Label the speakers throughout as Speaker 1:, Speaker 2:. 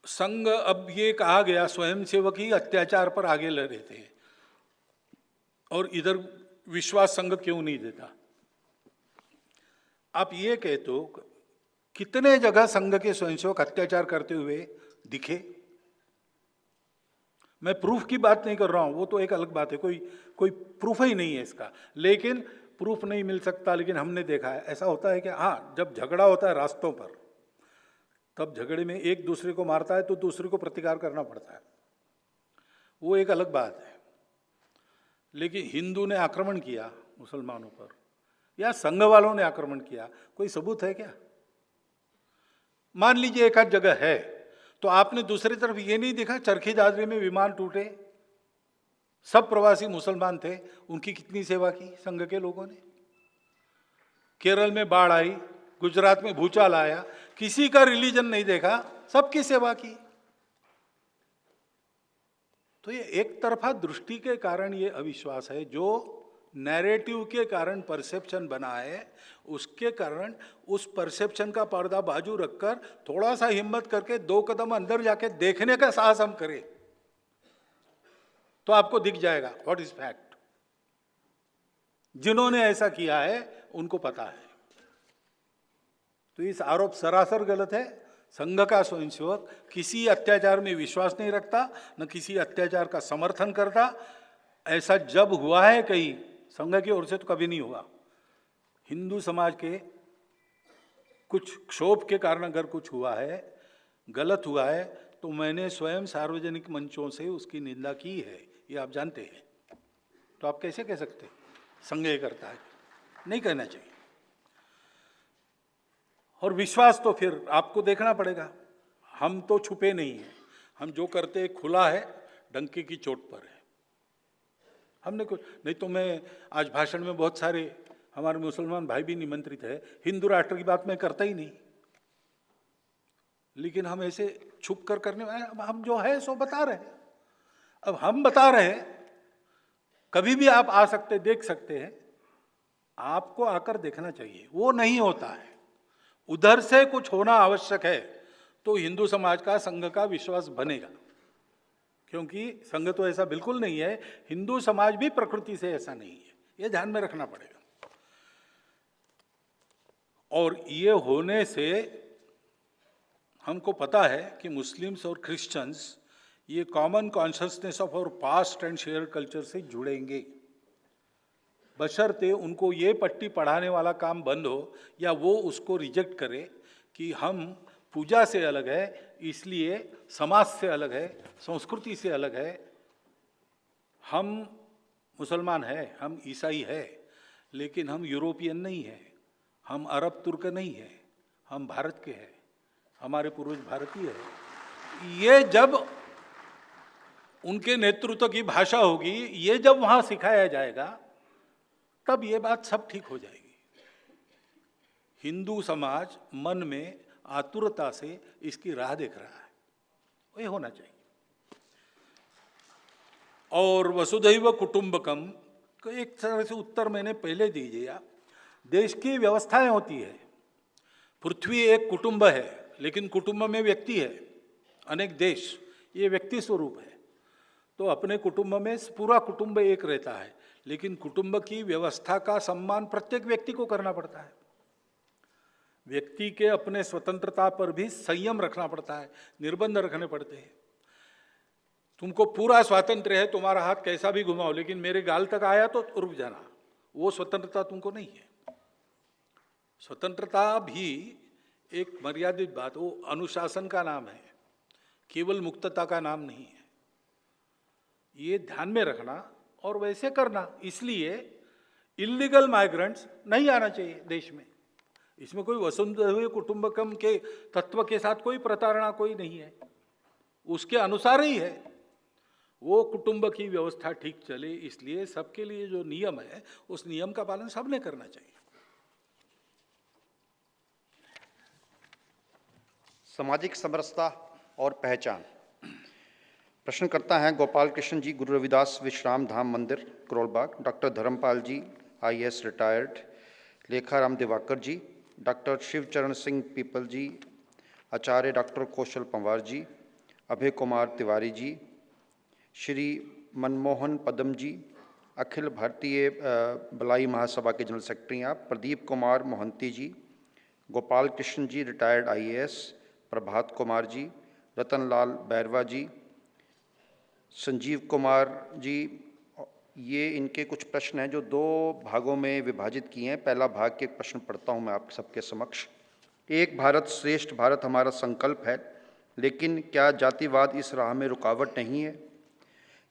Speaker 1: संघ, अब ये कहा गया स्वयंसेवक ही अत्याचार पर आगे लड़ रहे थे और इधर विश्वास संघ क्यों नहीं देता। आप ये कहे तो कितने जगह संघ के स्वयंसेवक अत्याचार करते हुए दिखे। मैं प्रूफ की बात नहीं कर रहा हूं, वो तो एक अलग बात है, कोई प्रूफ ही नहीं है इसका। लेकिन प्रूफ नहीं मिल सकता, लेकिन हमने देखा है ऐसा होता है कि हाँ, जब झगड़ा होता है रास्तों पर, तब झगड़े में एक दूसरे को मारता है तो दूसरे को प्रतिकार करना पड़ता है, वो एक अलग बात है। लेकिन हिंदू ने आक्रमण किया मुसलमानों पर या संघ वालों ने आक्रमण किया, कोई सबूत है क्या? मान लीजिए एक आध जगह है, तो आपने दूसरी तरफ ये नहीं देखा चरखी दादरी में विमान टूटे, सब प्रवासी मुसलमान थे, उनकी कितनी सेवा की संघ के लोगों ने। केरल में बाढ़ आई, गुजरात में भूचाल आया, किसी का रिलीजन नहीं देखा, सबकी सेवा की। तो ये एक तरफा दृष्टि के कारण ये अविश्वास है, जो नैरेटिव के कारण परसेप्शन बना है, उसके कारण उस परसेप्शन का पर्दा बाजू रखकर थोड़ा सा हिम्मत करके 2 कदम अंदर जाके देखने का साहस हम करें तो आपको दिख जाएगा व्हाट इज फैक्ट। जिन्होंने ऐसा किया है उनको पता है। तो इस आरोप सरासर गलत है। संघ का स्वयंसेवक किसी अत्याचार में विश्वास नहीं रखता, न किसी अत्याचार का समर्थन करता। ऐसा जब हुआ है कहीं संघ की ओर से तो कभी नहीं हुआ। हिंदू समाज के कुछ क्षोभ के कारण अगर कुछ हुआ है, गलत हुआ है, तो मैंने स्वयं सार्वजनिक मंचों से उसकी निंदा की है, ये आप जानते हैं। तो आप कैसे कह सकते हैं संघ ये करता है? नहीं कहना चाहिए। और विश्वास तो फिर आपको देखना पड़ेगा, हम तो छुपे नहीं हैं, हम जो करते हैं खुला है, डंके की चोट पर है। हमने कुछ नहीं, तो मैं आज भाषण में बहुत सारे हमारे मुसलमान भाई भी निमंत्रित है, हिंदू राष्ट्र की बात मैं करता ही नहीं, लेकिन हम ऐसे छुप कर करने वाले, हम जो है सो बता रहे हैं। अब हम बता रहे हैं, कभी भी आप आ सकते, देख सकते हैं, आपको आकर देखना चाहिए। वो नहीं होता है, उधर से कुछ होना आवश्यक है, तो हिंदू समाज का संघ का विश्वास बनेगा। क्योंकि संघ तो ऐसा बिल्कुल नहीं है, हिंदू समाज भी प्रकृति से ऐसा नहीं है, ये ध्यान में रखना पड़ेगा। और ये होने से हमको पता है कि मुस्लिम्स और क्रिश्चियंस ये common consciousness of our past and share culture से जुड़ेंगे, बशर्ते उनको ये पट्टी पढ़ाने वाला काम बंद हो या वो उसको रिजेक्ट करे कि हम पूजा से अलग है, इसलिए समाज से अलग है, संस्कृति से अलग है, हम मुसलमान हैं, हम ईसाई है, लेकिन हम यूरोपियन नहीं है, हम अरब तुर्क नहीं है, हम भारत के हैं, हमारे पूर्वज भारतीय है। ये जब उनके नेतृत्व की भाषा होगी, ये जब वहां सिखाया जाएगा, तब ये बात सब ठीक हो जाएगी। हिंदू समाज मन में आतुरता से इसकी राह देख रहा है, ये होना चाहिए। और वसुधैव कुटुंबकम को एक तरह से उत्तर मैंने पहले दे दिया। देश की व्यवस्थाएं होती है, पृथ्वी एक कुटुंब है, लेकिन कुटुंब में व्यक्ति है, अनेक देश, ये व्यक्ति स्वरूप है। तो अपने कुटुंब में पूरा कुटुंब एक रहता है, लेकिन कुटुंब की व्यवस्था का सम्मान प्रत्येक व्यक्ति को करना पड़ता है। व्यक्ति के अपने स्वतंत्रता पर भी संयम रखना पड़ता है, निर्बंध रखने पड़ते हैं। तुमको पूरा स्वातंत्र्य है, तुम्हारा हाथ कैसा भी घुमाओ, लेकिन मेरे गाल तक आया तो रुक जाना, वो स्वतंत्रता तुमको नहीं है। स्वतंत्रता भी एक मर्यादित बात, वो अनुशासन का नाम है, केवल मुक्तता का नाम नहीं है। ये ध्यान में रखना और वैसे करना। इसलिए इलीगल माइग्रेंट्स नहीं आना चाहिए देश में। इसमें कोई वसुधैव कुटुंबकम के तत्व के साथ कोई प्रताड़ना कोई नहीं है, उसके अनुसार ही है। वो कुटुंब की व्यवस्था ठीक चले, इसलिए सबके लिए जो नियम है उस नियम का पालन सबने करना चाहिए।
Speaker 2: सामाजिक समरसता और पहचान। प्रश्न करता है गोपाल कृष्ण जी, गुरु रविदास विश्राम धाम मंदिर, करोलबाग। डॉक्टर धर्मपाल जी, IAS रिटायर्ड। लेखाराम दिवाकर जी, डॉक्टर शिवचरण सिंह पीपल जी, आचार्य डॉक्टर कौशल पंवार जी, अभय कुमार तिवारी जी, श्री मनमोहन पदम जी, अखिल भारतीय भलाई महासभा के जनरल सेक्रेटरी आप, प्रदीप कुमार मोहंती जी, गोपाल कृष्ण जी रिटायर्ड IAS, प्रभात कुमार जी, रतनलाल बैरवा जी, संजीव कुमार जी। ये इनके कुछ प्रश्न हैं जो 2 भागों में विभाजित किए हैं। पहला भाग के प्रश्न पढ़ता हूं मैं आप सबके समक्ष। एक भारत श्रेष्ठ भारत हमारा संकल्प है, लेकिन क्या जातिवाद इस राह में रुकावट नहीं है?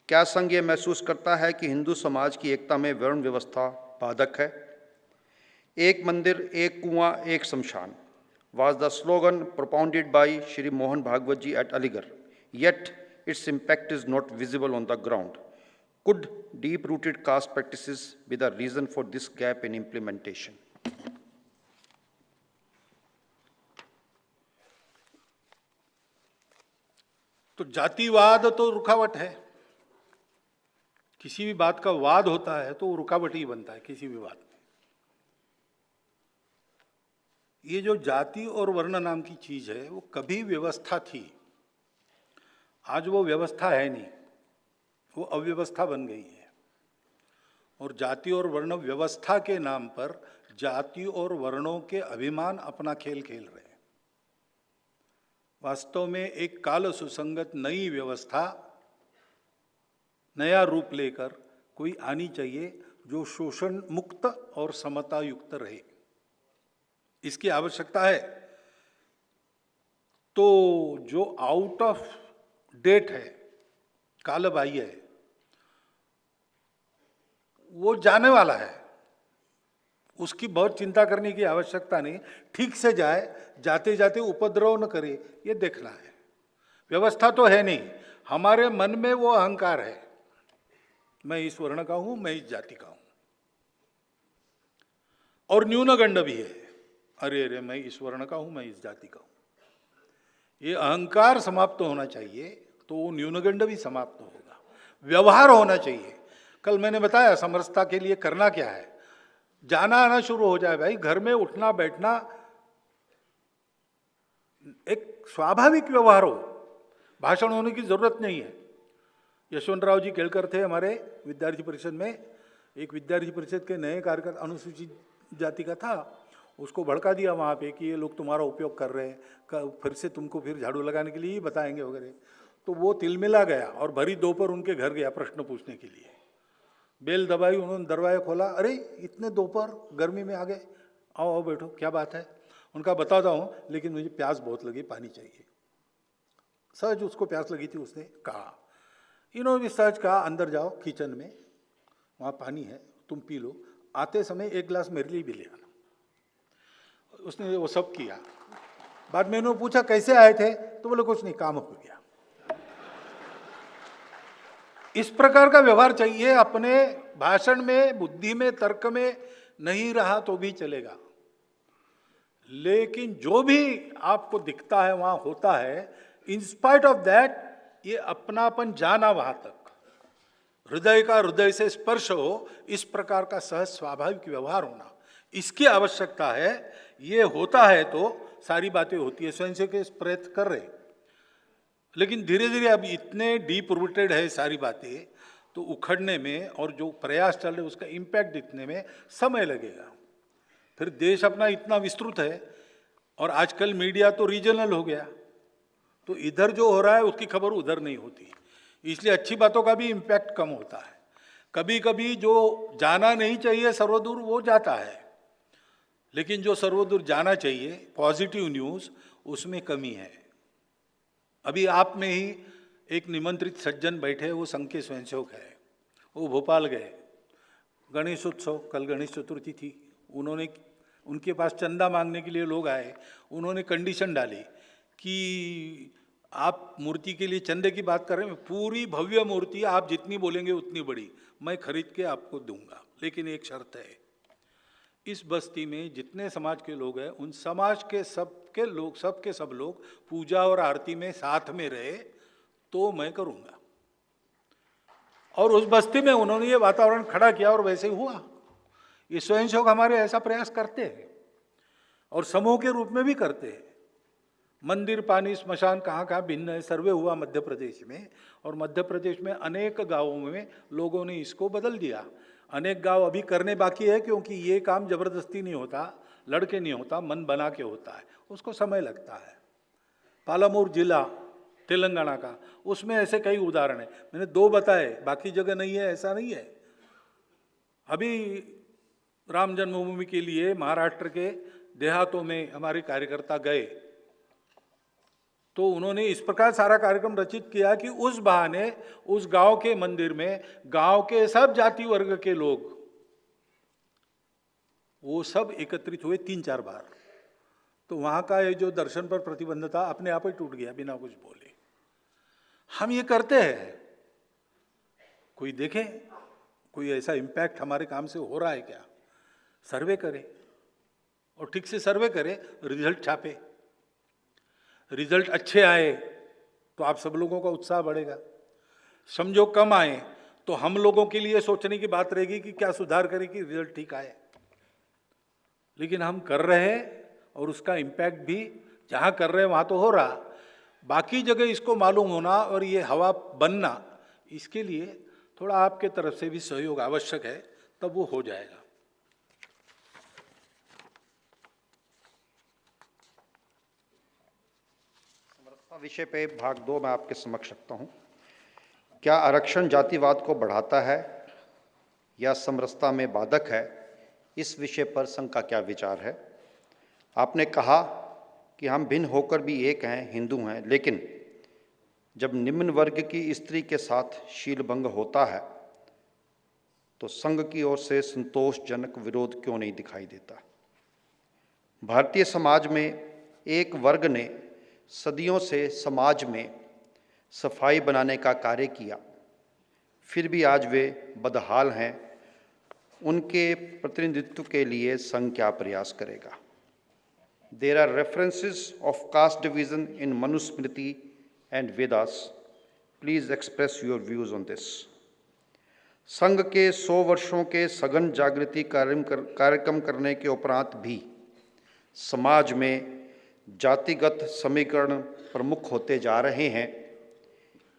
Speaker 2: क्या संघ ये महसूस करता है कि हिंदू समाज की एकता में वर्ण व्यवस्था बाधक है? एक मंदिर, एक कुआं, एक शमशान was the slogan propounded by Shri Mohan Bhagwat ji at Aligarh, yet its impact is not visible on the ground. Could deep-rooted caste practices be the reason for this gap in implementation?
Speaker 1: तो जातिवाद तो रुकावट है। किसी भी बात का वाद होता है तो वो रुकावट ही बनता है किसी भी बात में। ये जो जाति और वर्ण नाम की चीज है वो कभी व्यवस्था थी, आज वो व्यवस्था है नहीं, वो अव्यवस्था बन गई है। और जाति और वर्ण व्यवस्था के नाम पर जाति और वर्णों के अभिमान अपना खेल खेल रहे हैं। वास्तव में एक काल सुसंगत नई व्यवस्था, नया रूप लेकर कोई आनी चाहिए जो शोषण मुक्त और समता युक्त रहे, इसकी आवश्यकता है। तो जो आउट ऑफ डेट है, कालबाह्य है, वो जाने वाला है, उसकी बहुत चिंता करने की आवश्यकता नहीं। ठीक से जाए, जाते जाते उपद्रव न करे, ये देखना है। व्यवस्था तो है नहीं, हमारे मन में वो अहंकार है, मैं इस वर्ण का हूं, मैं इस जाति का हूं। और न्यूनगंड भी है, अरे अरे मैं इस वर्ण का हूं, मैं इस जाति का हूं। ये अहंकार समाप्त होना चाहिए, तो वो न्यूनगंड भी समाप्त होगा। व्यवहार होना चाहिए। कल मैंने बताया समरसता के लिए करना क्या है। जाना आना शुरू हो जाए भाई, घर में उठना बैठना एक स्वाभाविक व्यवहार हो, भाषण होने की जरूरत नहीं है। यशवंतराव जी केलकर थे हमारे विद्यार्थी परिषद में, एक विद्यार्थी परिषद के नए कार्यकर्ता अनुसूचित जाति का था, उसको भड़का दिया वहाँ पे कि ये लोग तुम्हारा उपयोग कर रहे हैं, फिर से तुमको फिर झाड़ू लगाने के लिए ही बताएंगे वगैरह। तो वो तिलमिला गया और भरी दोपहर उनके घर गया प्रश्न पूछने के लिए। बेल दबाई, उन्होंने दरवाजा खोला, अरे इतने दोपहर गर्मी में आ गए, आओ आओ बैठो, क्या बात है? उनका बताता हूँ, लेकिन मुझे प्यास बहुत लगी, पानी चाहिए। सहज उसको प्यास लगी थी, उसने कहा, इन्होंने भी सहज कहा, अंदर जाओ किचन में, वहाँ पानी है, तुम पी लो, आते समय एक गिलास मेरे लिए भी ले आना। उसने वो सब किया। बाद में उन्होंने पूछा कैसे आए थे, तो बोले कुछ नहीं, काम हो गया। इस प्रकार का व्यवहार चाहिए। अपने भाषण में, बुद्धि में, तर्क में नहीं रहा तो भी चलेगा, लेकिन जो भी आपको दिखता है वहां होता है, इन स्पाइट ऑफ दैट ये अपनापन जाना वहां तक, हृदय का हृदय से स्पर्श हो, इस प्रकार का सहज स्वाभाविक व्यवहार होना, इसकी आवश्यकता है। ये होता है तो सारी बातें होती है। स्वयं से के प्रयत्न कर रहे, लेकिन धीरे धीरे अब इतने डीप रूटेड है सारी बातें, तो उखड़ने में और जो प्रयास चल रहे उसका इम्पैक्ट दिखने में समय लगेगा। फिर देश अपना इतना विस्तृत है और आजकल मीडिया तो रीजनल हो गया, तो इधर जो हो रहा है उसकी खबर उधर नहीं होती, इसलिए अच्छी बातों का भी इम्पैक्ट कम होता है। कभी कभी जो जाना नहीं चाहिए सर्वदूर वो जाता है, लेकिन जो सर्वदूर जाना चाहिए पॉजिटिव न्यूज़, उसमें कमी है। अभी आप में ही एक निमंत्रित सज्जन बैठे, वो संघ के स्वयंसेवक है, वो भोपाल गए, गणेश उत्सव, कल गणेश चतुर्थी थी, उन्होंने उनके पास चंदा मांगने के लिए लोग आए, उन्होंने कंडीशन डाली कि आप मूर्ति के लिए चंदे की बात कर रहे हैं, पूरी भव्य मूर्ति आप जितनी बोलेंगे उतनी बड़ी मैं खरीद के आपको दूंगा, लेकिन एक शर्त है, इस बस्ती में जितने समाज के लोग हैं उन समाज के सब लोग पूजा और आरती में साथ में रहे तो मैं करूंगा। और उस बस्ती में उन्होंने ये वातावरण खड़ा किया और वैसे ही हुआ। ये स्वयंसेवक हमारे ऐसा प्रयास करते हैं और समूह के रूप में भी करते हैं। मंदिर, पानी, स्मशान कहाँ कहाँ भिन्न है। सर्वे हुआ मध्य प्रदेश में, और मध्य प्रदेश में अनेक गांवों में लोगों ने इसको बदल दिया। अनेक गांव अभी करने बाकी है, क्योंकि ये काम जबरदस्ती नहीं होता, लड़के नहीं होता, मन बना के होता है, उसको समय लगता है। पालामूर जिला तेलंगाना का, उसमें ऐसे कई उदाहरण हैं, मैंने 2 बताए, बाकी जगह नहीं है, ऐसा नहीं है। अभी राम जन्मभूमि के लिए महाराष्ट्र के देहातों में हमारे कार्यकर्ता गए, तो उन्होंने इस प्रकार सारा कार्यक्रम रचित किया कि उस बहाने उस गांव के मंदिर में गांव के सब जाति वर्ग के लोग वो सब एकत्रित हुए 3-4 बार। तो वहां का ये जो दर्शन पर प्रतिबंध था अपने आप ही टूट गया बिना कुछ बोले। हम ये करते हैं, कोई देखे कोई ऐसा इम्पैक्ट हमारे काम से हो रहा है क्या? सर्वे करे, और ठीक से सर्वे करे, रिजल्ट छापे। रिजल्ट अच्छे आए तो आप सब लोगों का उत्साह बढ़ेगा। समझो कम आए तो हम लोगों के लिए सोचने की बात रहेगी कि क्या सुधार करें कि रिजल्ट ठीक आए। लेकिन हम कर रहे हैं, और उसका इम्पैक्ट भी जहाँ कर रहे हैं वहाँ तो हो रहा, बाकी जगह इसको मालूम होना और ये हवा बनना, इसके लिए थोड़ा आपके तरफ से भी सहयोग आवश्यक है, तब वो हो जाएगा।
Speaker 2: विषय पे भाग 2 मैं आपके समक्ष रखता हूं। क्या आरक्षण जातिवाद को बढ़ाता है या समरसता में बाधक है? इस विषय पर संघ का क्या विचार है? आपने कहा कि हम भिन्न होकर भी एक हैं, हिंदू हैं, लेकिन जब निम्न वर्ग की स्त्री के साथ शीलभंग होता है तो संघ की ओर से संतोषजनक विरोध क्यों नहीं दिखाई देता? भारतीय समाज में एक वर्ग ने सदियों से समाज में सफाई बनाने का कार्य किया, फिर भी आज वे बदहाल हैं। उनके प्रतिनिधित्व के लिए संघ क्या प्रयास करेगा? There are references of caste division in Manusmriti and Vedas. Please express your views on this. संघ के 100 वर्षों के सघन जागृति कार्यक्रम करने के उपरांत भी समाज में जातिगत समीकरण प्रमुख होते जा रहे हैं।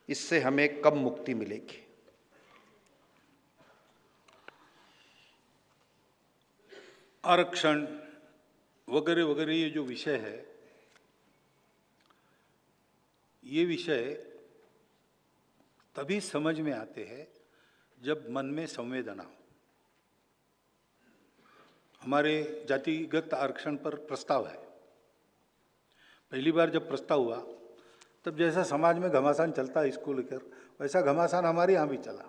Speaker 2: इससे हमें कब मुक्ति मिलेगी?
Speaker 1: आरक्षण वगैरह वगैरह ये जो विषय है, ये विषय तभी समझ में आते हैं जब मन में संवेदना हो। हमारे जातिगत आरक्षण पर प्रस्ताव है। पहली बार जब प्रस्ताव हुआ तब जैसा समाज में घमासान चलता है इसको लेकर, वैसा घमासान हमारे यहाँ भी चला।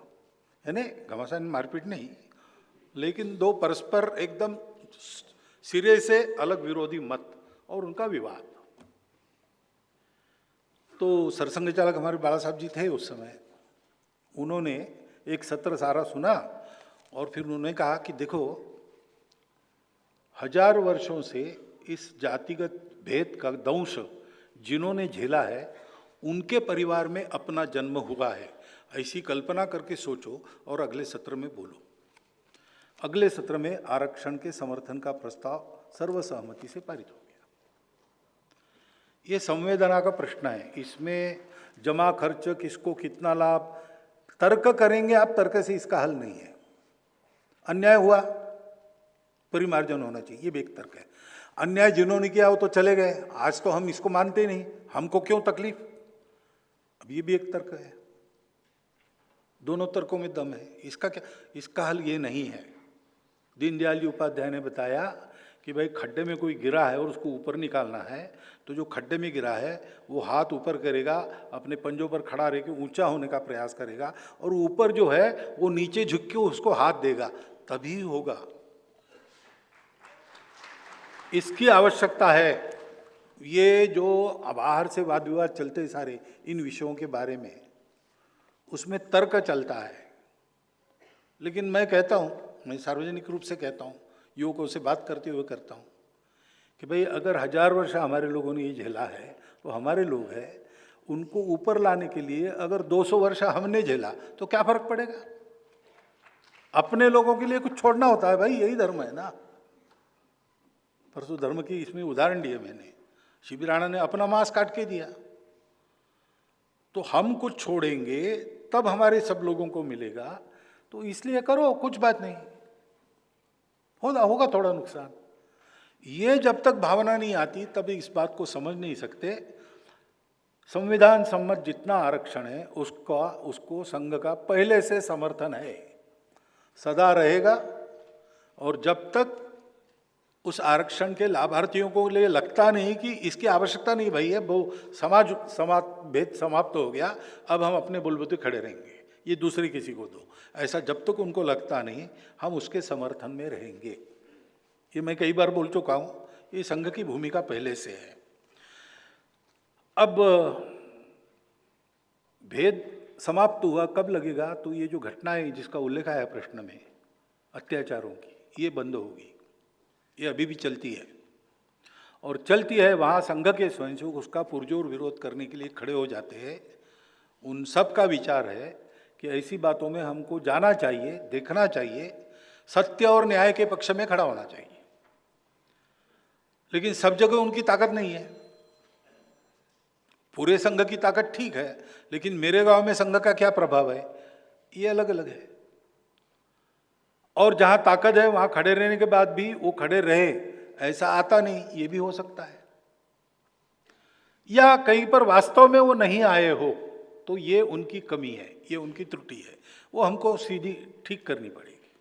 Speaker 1: यानी घमासान मारपीट नहीं, लेकिन 2 परस्पर एकदम सिरे से अलग विरोधी मत और उनका विवाद। तो सरसंघ चालक हमारे बाला साहब जी थे उस समय, उन्होंने एक सत्र सारा सुना और फिर उन्होंने कहा कि देखो, 1000 वर्षों से इस जातिगत भेद का दंश जिन्होंने झेला है उनके परिवार में अपना जन्म हुआ है, ऐसी कल्पना करके सोचो और अगले सत्र में बोलो। अगले सत्र में आरक्षण के समर्थन का प्रस्ताव सर्वसहमति से पारित हो गया। ये संवेदना का प्रश्न है, इसमें जमा खर्च, किसको कितना लाभ, तर्क करेंगे आप, तर्क से इसका हल नहीं है। अन्याय हुआ, परिमार्जन होना चाहिए, ये भी एक तर्क है। अन्याय जिन्होंने किया वो तो चले गए, आज तो हम इसको मानते नहीं, हमको क्यों तकलीफ, अब ये भी एक तर्क है। दोनों तर्कों में दम है। इसका क्या, इसका हल ये नहीं है। दीनदयाल जी उपाध्याय ने बताया कि भाई खड्डे में कोई गिरा है और उसको ऊपर निकालना है, तो जो खड्डे में गिरा है वो हाथ ऊपर करेगा, अपने पंजों पर खड़ा रह के ऊंचा होने का प्रयास करेगा, और ऊपर जो है वो नीचे झुक के उसको हाथ देगा, तभी होगा। इसकी आवश्यकता है। ये जो बाहर से वाद विवाद चलते सारे इन विषयों के बारे में, उसमें तर्क चलता है। लेकिन मैं कहता हूँ, मैं सार्वजनिक रूप से कहता हूँ, युवकों से बात करते हुए करता हूँ कि भाई अगर 1000 वर्ष हमारे लोगों ने ये झेला है तो हमारे लोग हैं, उनको ऊपर लाने के लिए अगर 200 वर्ष हमने झेला तो क्या फर्क पड़ेगा? अपने लोगों के लिए कुछ छोड़ना होता है भाई, यही धर्म है ना। परसों धर्म की इसमें उदाहरण दिए मैंने, शिबिराणा ने अपना मांस काट के दिया। तो हम कुछ छोड़ेंगे तब हमारे सब लोगों को मिलेगा, तो इसलिए करो, कुछ बात नहीं, होगा थोड़ा नुकसान। ये जब तक भावना नहीं आती तब इस बात को समझ नहीं सकते। संविधान सम्मत जितना आरक्षण है उसको संघ का पहले से समर्थन है, सदा रहेगा। और जब तक उस आरक्षण के लाभार्थियों को लिए लगता नहीं कि इसकी आवश्यकता नहीं भाई है, वो समाज भेद समाप्त हो गया, अब हम अपने बलबूते खड़े रहेंगे, ये दूसरे किसी को दो, ऐसा जब तक उनको लगता नहीं, हम उसके समर्थन में रहेंगे। ये मैं कई बार बोल चुका हूँ, ये संघ की भूमिका पहले से है। अब भेद समाप्त हुआ कब लगेगा, तो ये जो घटनाएं जिसका उल्लेख है प्रश्न में, अत्याचारों की, ये बंद होगी। ये अभी भी चलती है और चलती है। वहाँ संघ के स्वयंसेवक उसका पुरजोर विरोध करने के लिए खड़े हो जाते हैं। उन सब का विचार है कि ऐसी बातों में हमको जाना चाहिए, देखना चाहिए, सत्य और न्याय के पक्ष में खड़ा होना चाहिए। लेकिन सब जगह उनकी ताकत नहीं है। पूरे संघ की ताकत ठीक है, लेकिन मेरे गांव में संघ का क्या प्रभाव है, ये अलग अलग है। और जहां ताकत है वहां खड़े रहने के बाद भी वो खड़े रहे, ऐसा आता नहीं, ये भी हो सकता है। या कहीं पर वास्तव में वो नहीं आए हो, तो ये उनकी कमी है, ये उनकी त्रुटि है, वो हमको सीधी ठीक करनी पड़ेगी।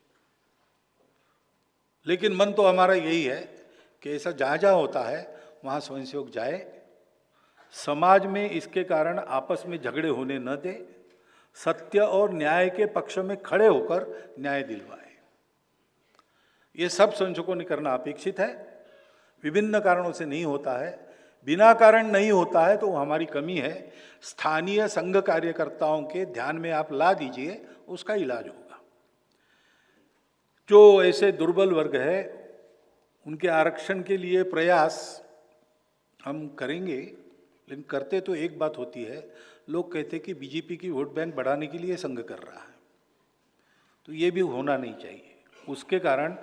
Speaker 1: लेकिन मन तो हमारा यही है कि ऐसा जहाँ जहाँ होता है वहाँ स्वयंसेवक जाए, समाज में इसके कारण आपस में झगड़े होने न दे, सत्य और न्याय के पक्ष में खड़े होकर न्याय दिलवाए। ये सब स्वयंसेवकों ने करना अपेक्षित है। विभिन्न कारणों से नहीं होता है, बिना कारण नहीं होता है, तो हमारी कमी है। स्थानीय संघ कार्यकर्ताओं के ध्यान में आप ला दीजिए, उसका इलाज होगा। जो ऐसे दुर्बल वर्ग है उनके आरक्षण के लिए प्रयास हम करेंगे, लेकिन करते तो एक बात होती है, लोग कहते कि बीजेपी की वोट बैंक बढ़ाने के लिए संघ कर रहा है, तो ये भी होना नहीं चाहिए। उसके कारण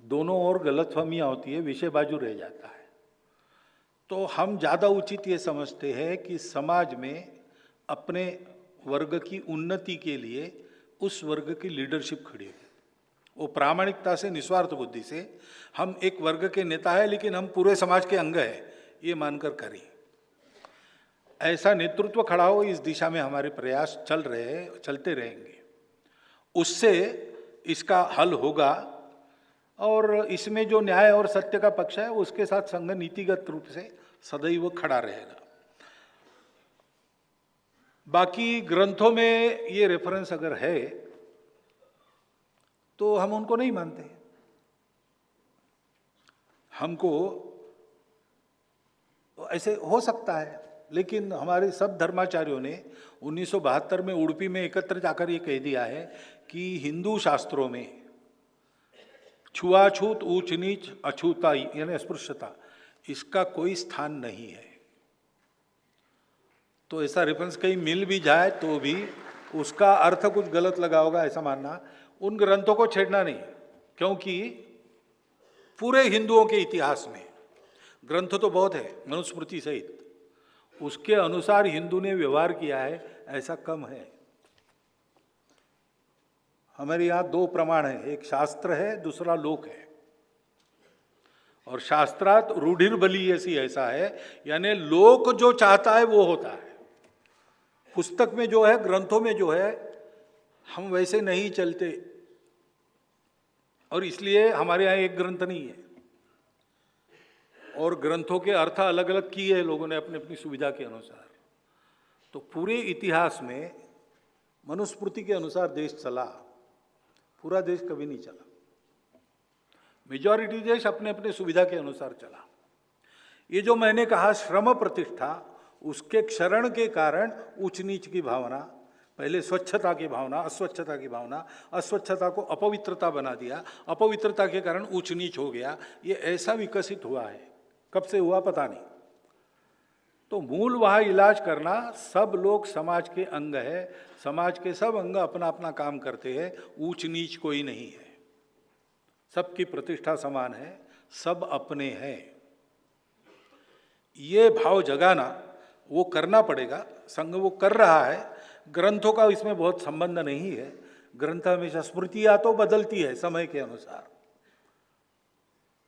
Speaker 1: दोनों ओर गलतफहमियां होती है, विषय बाजू रह जाता है। तो हम ज़्यादा उचित ये समझते हैं कि समाज में अपने वर्ग की उन्नति के लिए उस वर्ग की लीडरशिप खड़ी हो, वो प्रामाणिकता से, निस्वार्थ बुद्धि से, हम एक वर्ग के नेता है लेकिन हम पूरे समाज के अंग है, ये मानकर करें। ऐसा नेतृत्व खड़ा हो, इस दिशा में हमारे प्रयास चलते रहेंगे। उससे इसका हल होगा और इसमें जो न्याय और सत्य का पक्ष है उसके साथ संघ नीतिगत रूप से सदैव खड़ा रहेगा। बाकी ग्रंथों में ये रेफरेंस अगर है तो हम उनको नहीं मानते। हमको ऐसे हो सकता है, लेकिन हमारे सब धर्माचार्यों ने 1972 में उडुपी में एकत्र जाकर ये कह दिया है कि हिंदू शास्त्रों में छुआछूत, ऊंच नीच, अछूताई यानी अस्पृश्यता, इसका कोई स्थान नहीं है। तो ऐसा रेफरेंस कहीं मिल भी जाए तो भी उसका अर्थ कुछ गलत लगा होगा, ऐसा मानना, उन ग्रंथों को छेड़ना नहीं। क्योंकि पूरे हिंदुओं के इतिहास में ग्रंथ तो बहुत है, मनुस्मृति सहित, उसके अनुसार हिंदू ने व्यवहार किया है ऐसा कम है। हमारे यहाँ दो प्रमाण है, एक शास्त्र है, दूसरा लोक है। और शास्त्रात रूढ़िर्बली ऐसा है, यानी लोक जो चाहता है वो होता है। पुस्तक में जो है, ग्रंथों में जो है, हम वैसे नहीं चलते, और इसलिए हमारे यहाँ एक ग्रंथ नहीं है। और ग्रंथों के अर्थ अलग अलग किए हैं लोगों ने अपनी अपनी सुविधा के अनुसार। तो पूरे इतिहास में मनुस्मृति के अनुसार देश चला, पूरा देश कभी नहीं चला। मेजॉरिटी देश अपने अपने सुविधा के अनुसार चला। ये जो मैंने कहा श्रम प्रतिष्ठा, उसके क्षरण के कारण ऊंच नीच की भावना, पहले स्वच्छता की भावना, अस्वच्छता की भावना, अस्वच्छता को अपवित्रता बना दिया, अपवित्रता के कारण ऊंच नीच हो गया, ये ऐसा विकसित हुआ है। कब से हुआ पता नहीं। तो मूल वहाँ इलाज करना, सब लोग समाज के अंग है, समाज के सब अंग अपना अपना काम करते हैं, ऊंच नीच कोई नहीं है, सबकी प्रतिष्ठा समान है, सब अपने हैं। ये भाव जगाना वो करना पड़ेगा। संघ वो कर रहा है। ग्रंथों का इसमें बहुत संबंध नहीं है। ग्रंथ हमेशा स्मृतियां तो बदलती है समय के अनुसार,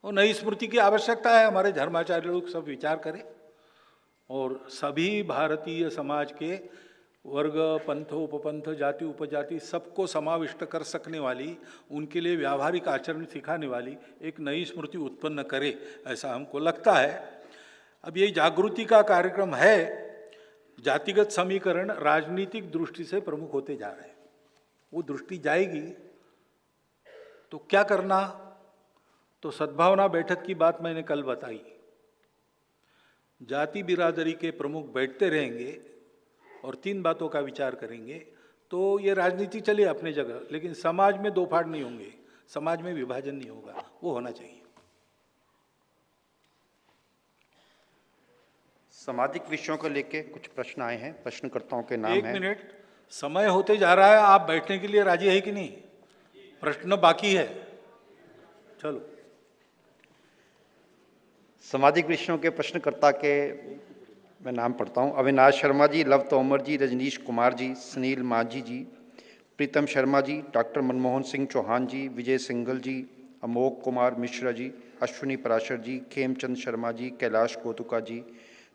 Speaker 1: और नई स्मृति की आवश्यकता है। हमारे धर्माचार्य लोग सब विचार करें और सभी भारतीय समाज के वर्ग, पंथ, उपपंथ, जाति, उपजाति सबको समाविष्ट कर सकने वाली, उनके लिए व्यावहारिक आचरण सिखाने वाली एक नई स्मृति उत्पन्न करे, ऐसा हमको लगता है। अब ये जागृति का कार्यक्रम है। जातिगत समीकरण राजनीतिक दृष्टि से प्रमुख होते जा रहे हैं। वो दृष्टि जाएगी तो क्या करना? तो सद्भावना बैठक की बात मैंने कल बताई। जाति बिरादरी के प्रमुख बैठते रहेंगे और 3 बातों का विचार करेंगे तो ये राजनीति चले अपने जगह, लेकिन समाज में दो फाड़ नहीं होंगे, समाज में विभाजन नहीं होगा। वो होना चाहिए।
Speaker 2: सामाजिक विषयों को लेके कुछ प्रश्न आए हैं। प्रश्नकर्ताओं के नाम
Speaker 1: एक
Speaker 2: हैं।
Speaker 1: मिनट, समय होते जा रहा है। आप बैठने के लिए राजी है कि नहीं? प्रश्न बाकी है। चलो,
Speaker 2: सामाजिक विषयों के प्रश्नकर्ता के मैं नाम पढ़ता हूं। अविनाश शर्मा जी, लव तोमर जी, रजनीश कुमार जी, सुनील माझी जी, प्रीतम शर्मा जी, डॉक्टर मनमोहन सिंह चौहान जी, विजय सिंघल जी, अमोक कुमार मिश्रा जी, अश्विनी पराशर जी, खेमचंद शर्मा जी, कैलाश गोतुका जी,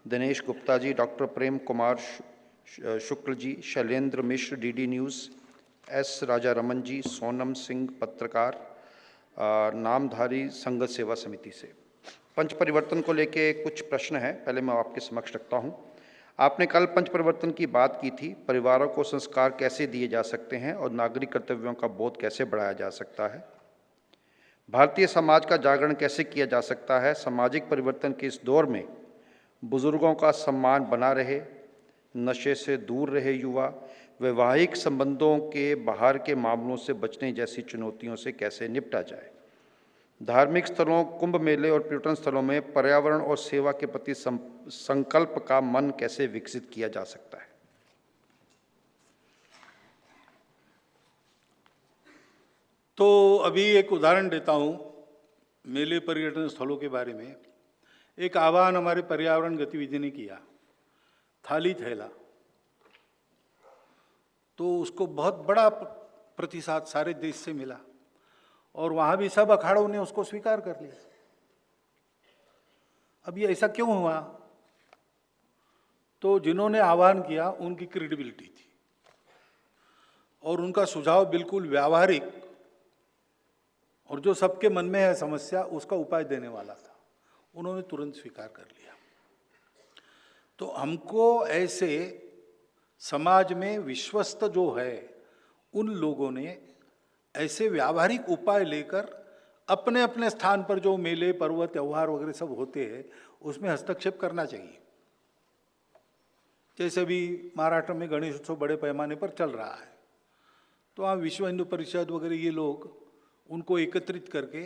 Speaker 2: दिनेश गुप्ता जी, डॉक्टर प्रेम कुमार शुक्ल जी, शैलेंद्र मिश्र डीडी न्यूज़, एस राजा रमन जी, सोनम सिंह पत्रकार, नामधारी संघ सेवा समिति से। पंच परिवर्तन को लेके कुछ प्रश्न हैं, पहले मैं आपके समक्ष रखता हूं। आपने कल पंच परिवर्तन की बात की थी। परिवारों को संस्कार कैसे दिए जा सकते हैं और नागरिक कर्तव्यों का बोध कैसे बढ़ाया जा सकता है? भारतीय समाज का जागरण कैसे किया जा सकता है? सामाजिक परिवर्तन के इस दौर में बुजुर्गों का सम्मान बना रहे, नशे से दूर रहे युवा, वैवाहिक संबंधों के बाहर के मामलों से बचने जैसी चुनौतियों से कैसे निपटा जाए? धार्मिक स्थलों, कुंभ मेले और पर्यटन स्थलों में पर्यावरण और सेवा के प्रति संकल्प का मन कैसे विकसित किया जा सकता है?
Speaker 1: तो अभी एक उदाहरण देता हूं मेले पर्यटन स्थलों के बारे में। एक आह्वान हमारे पर्यावरण गतिविधि ने किया, थाली थैला। तो उसको बहुत बड़ा प्रतिसाद सारे देश से मिला और वहां भी सब अखाड़ों ने उसको स्वीकार कर लिया। अब ये ऐसा क्यों हुआ? तो जिन्होंने आह्वान किया उनकी क्रेडिबिलिटी थी और उनका सुझाव बिल्कुल व्यावहारिक और जो सबके मन में है समस्या उसका उपाय देने वाला था। उन्होंने तुरंत स्वीकार कर लिया। तो हमको ऐसे समाज में विश्वस्त जो है उन लोगों ने ऐसे व्यावहारिक उपाय लेकर अपने अपने स्थान पर जो मेले, पर्व, त्यौहार वगैरह सब होते हैं उसमें हस्तक्षेप करना चाहिए। जैसे भी महाराष्ट्र में गणेश उत्सव बड़े पैमाने पर चल रहा है, तो वहाँ विश्व हिंदू परिषद वगैरह ये लोग उनको एकत्रित करके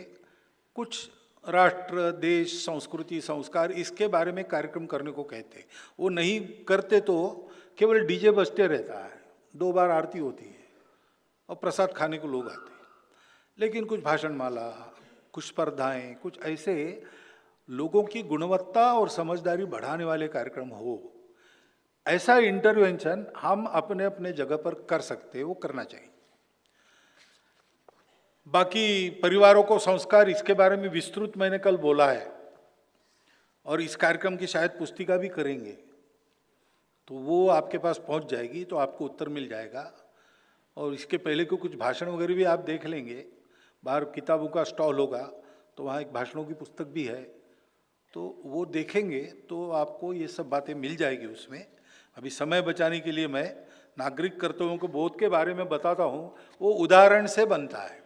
Speaker 1: कुछ राष्ट्र, देश, संस्कृति, संस्कार इसके बारे में कार्यक्रम करने को कहते हैं। वो नहीं करते तो केवल डीजे बजते रहता है, 2 बार आरती होती है और प्रसाद खाने को लोग आते हैं। लेकिन कुछ भाषणमाला, कुछ स्पर्धाएं, कुछ ऐसे लोगों की गुणवत्ता और समझदारी बढ़ाने वाले कार्यक्रम हो, ऐसा इंटरवेंशन हम अपने अपने जगह पर कर सकते हैं, वो करना चाहिए। बाकी परिवारों को संस्कार, इसके बारे में विस्तृत मैंने कल बोला है और इस कार्यक्रम की शायद पुस्तिका भी करेंगे, तो वो आपके पास पहुंच जाएगी तो आपको उत्तर मिल जाएगा। और इसके पहले को कुछ भाषण वगैरह भी आप देख लेंगे। बाहर किताबों का स्टॉल होगा तो वहाँ एक भाषणों की पुस्तक भी है, तो वो देखेंगे तो आपको ये सब बातें मिल जाएगी उसमें। अभी समय बचाने के लिए मैं नागरिक कर्तव्यों को बोध के बारे में बताता हूँ। वो उदाहरण से बनता है,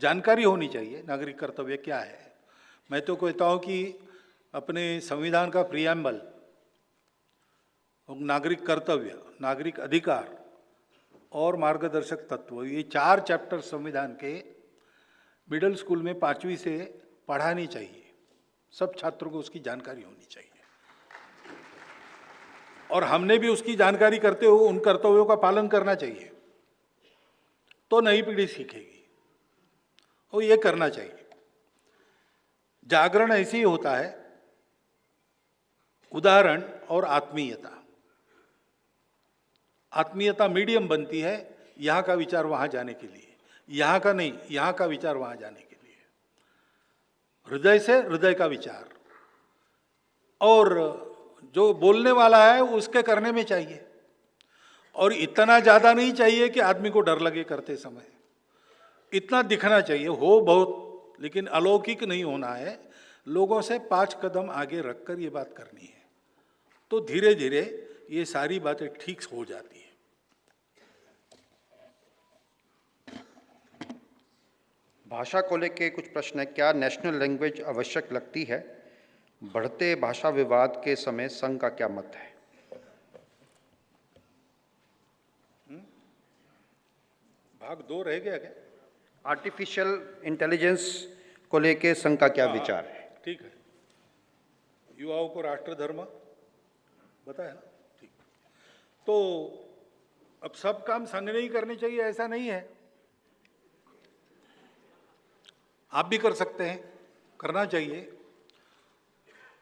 Speaker 1: जानकारी होनी चाहिए नागरिक कर्तव्य क्या है। मैं तो कहता हूँ कि अपने संविधान का प्रियम्बल, नागरिक कर्तव्य, नागरिक अधिकार और मार्गदर्शक तत्व, ये 4 चैप्टर संविधान के मिडिल स्कूल में 5वीं से पढ़ानी चाहिए। सब छात्रों को उसकी जानकारी होनी चाहिए और हमने भी उसकी जानकारी करते हुए उन कर्तव्यों का पालन करना चाहिए, तो नई पीढ़ी सीखेगी। और ये करना चाहिए। जागरण ऐसे ही होता है उदाहरण और आत्मीयता। आत्मीयता मीडियम बनती है यहाँ का विचार वहाँ जाने के लिए, यहाँ का नहीं, यहाँ का विचार वहाँ जाने के लिए। हृदय से हृदय का विचार, और जो बोलने वाला है उसके करने में चाहिए, और इतना ज़्यादा नहीं चाहिए कि आदमी को डर लगे करते समय। इतना दिखना चाहिए, हो बहुत, लेकिन अलौकिक नहीं होना है। लोगों से 5 कदम आगे रखकर ये बात करनी है, तो धीरे धीरे ये सारी बातें ठीक हो जाती है।
Speaker 2: भाषा को लेके कुछ प्रश्न है। क्या नेशनल लैंग्वेज आवश्यक लगती है? बढ़ते भाषा विवाद के समय संघ का क्या मत है?
Speaker 1: भाग 2 रह गया क्या?
Speaker 2: आर्टिफिशियल इंटेलिजेंस को लेके संघ का क्या विचार है?
Speaker 1: ठीक है, युवाओं को राष्ट्र धर्म बताया ना, ठीक। तो अब सब काम संघ नहीं करने चाहिए ऐसा नहीं है, आप भी कर सकते हैं, करना चाहिए।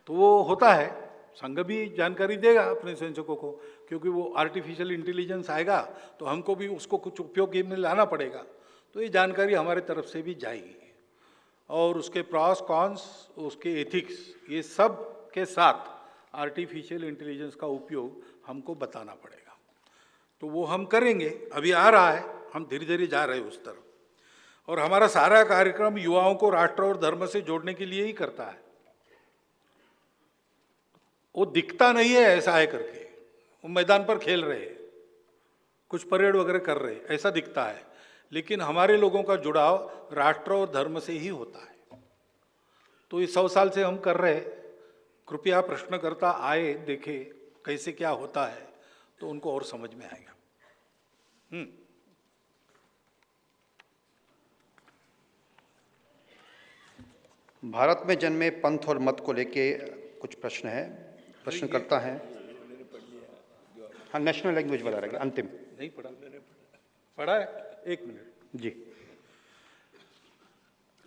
Speaker 1: तो वो होता है, संघ भी जानकारी देगा अपने संशोधकों को, क्योंकि वो आर्टिफिशियल इंटेलिजेंस आएगा तो हमको भी उसको कुछ उपयोग में लाना पड़ेगा। तो ये जानकारी हमारे तरफ से भी जाएगी, और उसके प्रॉस कॉन्स, उसके एथिक्स, ये सब के साथ आर्टिफिशियल इंटेलिजेंस का उपयोग हमको बताना पड़ेगा। तो वो हम करेंगे, अभी आ रहा है, हम धीरे धीरे जा रहे हैं उस तरफ। और हमारा सारा कार्यक्रम युवाओं को राष्ट्र और धर्म से जोड़ने के लिए ही करता है। वो दिखता नहीं है ऐसा है करके, वो मैदान पर खेल रहे हैं, कुछ परेड वगैरह कर रहे हैं, ऐसा दिखता है, लेकिन हमारे लोगों का जुड़ाव राष्ट्र और धर्म से ही होता है। तो ये 100 साल से हम कर रहे हैं। कृपया प्रश्नकर्ता आए, देखे कैसे क्या होता है, तो उनको और समझ में आएगा।
Speaker 2: भारत में जन्मे पंथ और मत को लेके कुछ प्रश्न है। प्रश्न करता है, हाँ, नेशनल लैंग्वेज वाला रहेगा अंतिम।
Speaker 1: नहीं पढ़ा, पढ़ा है, 1 मिनट
Speaker 2: जी।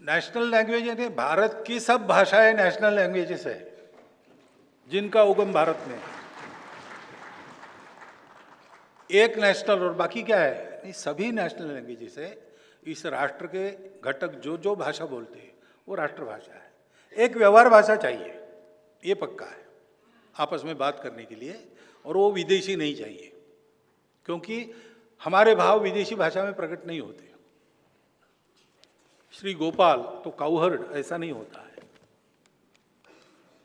Speaker 1: नेशनल लैंग्वेज यानी भारत की सब भाषाएं नेशनल लैंग्वेजेस है, जिनका उगम भारत में है। एक नेशनल और बाकी क्या है? नहीं, सभी नेशनल लैंग्वेजेस है। इस राष्ट्र के घटक जो जो भाषा बोलते हैं वो राष्ट्रभाषा है। एक व्यवहार भाषा चाहिए, ये पक्का है, आपस में बात करने के लिए, और वो विदेशी नहीं चाहिए, क्योंकि हमारे भाव विदेशी भाषा में प्रकट नहीं होते। श्री गोपाल तो काउहर्ड ऐसा नहीं होता है।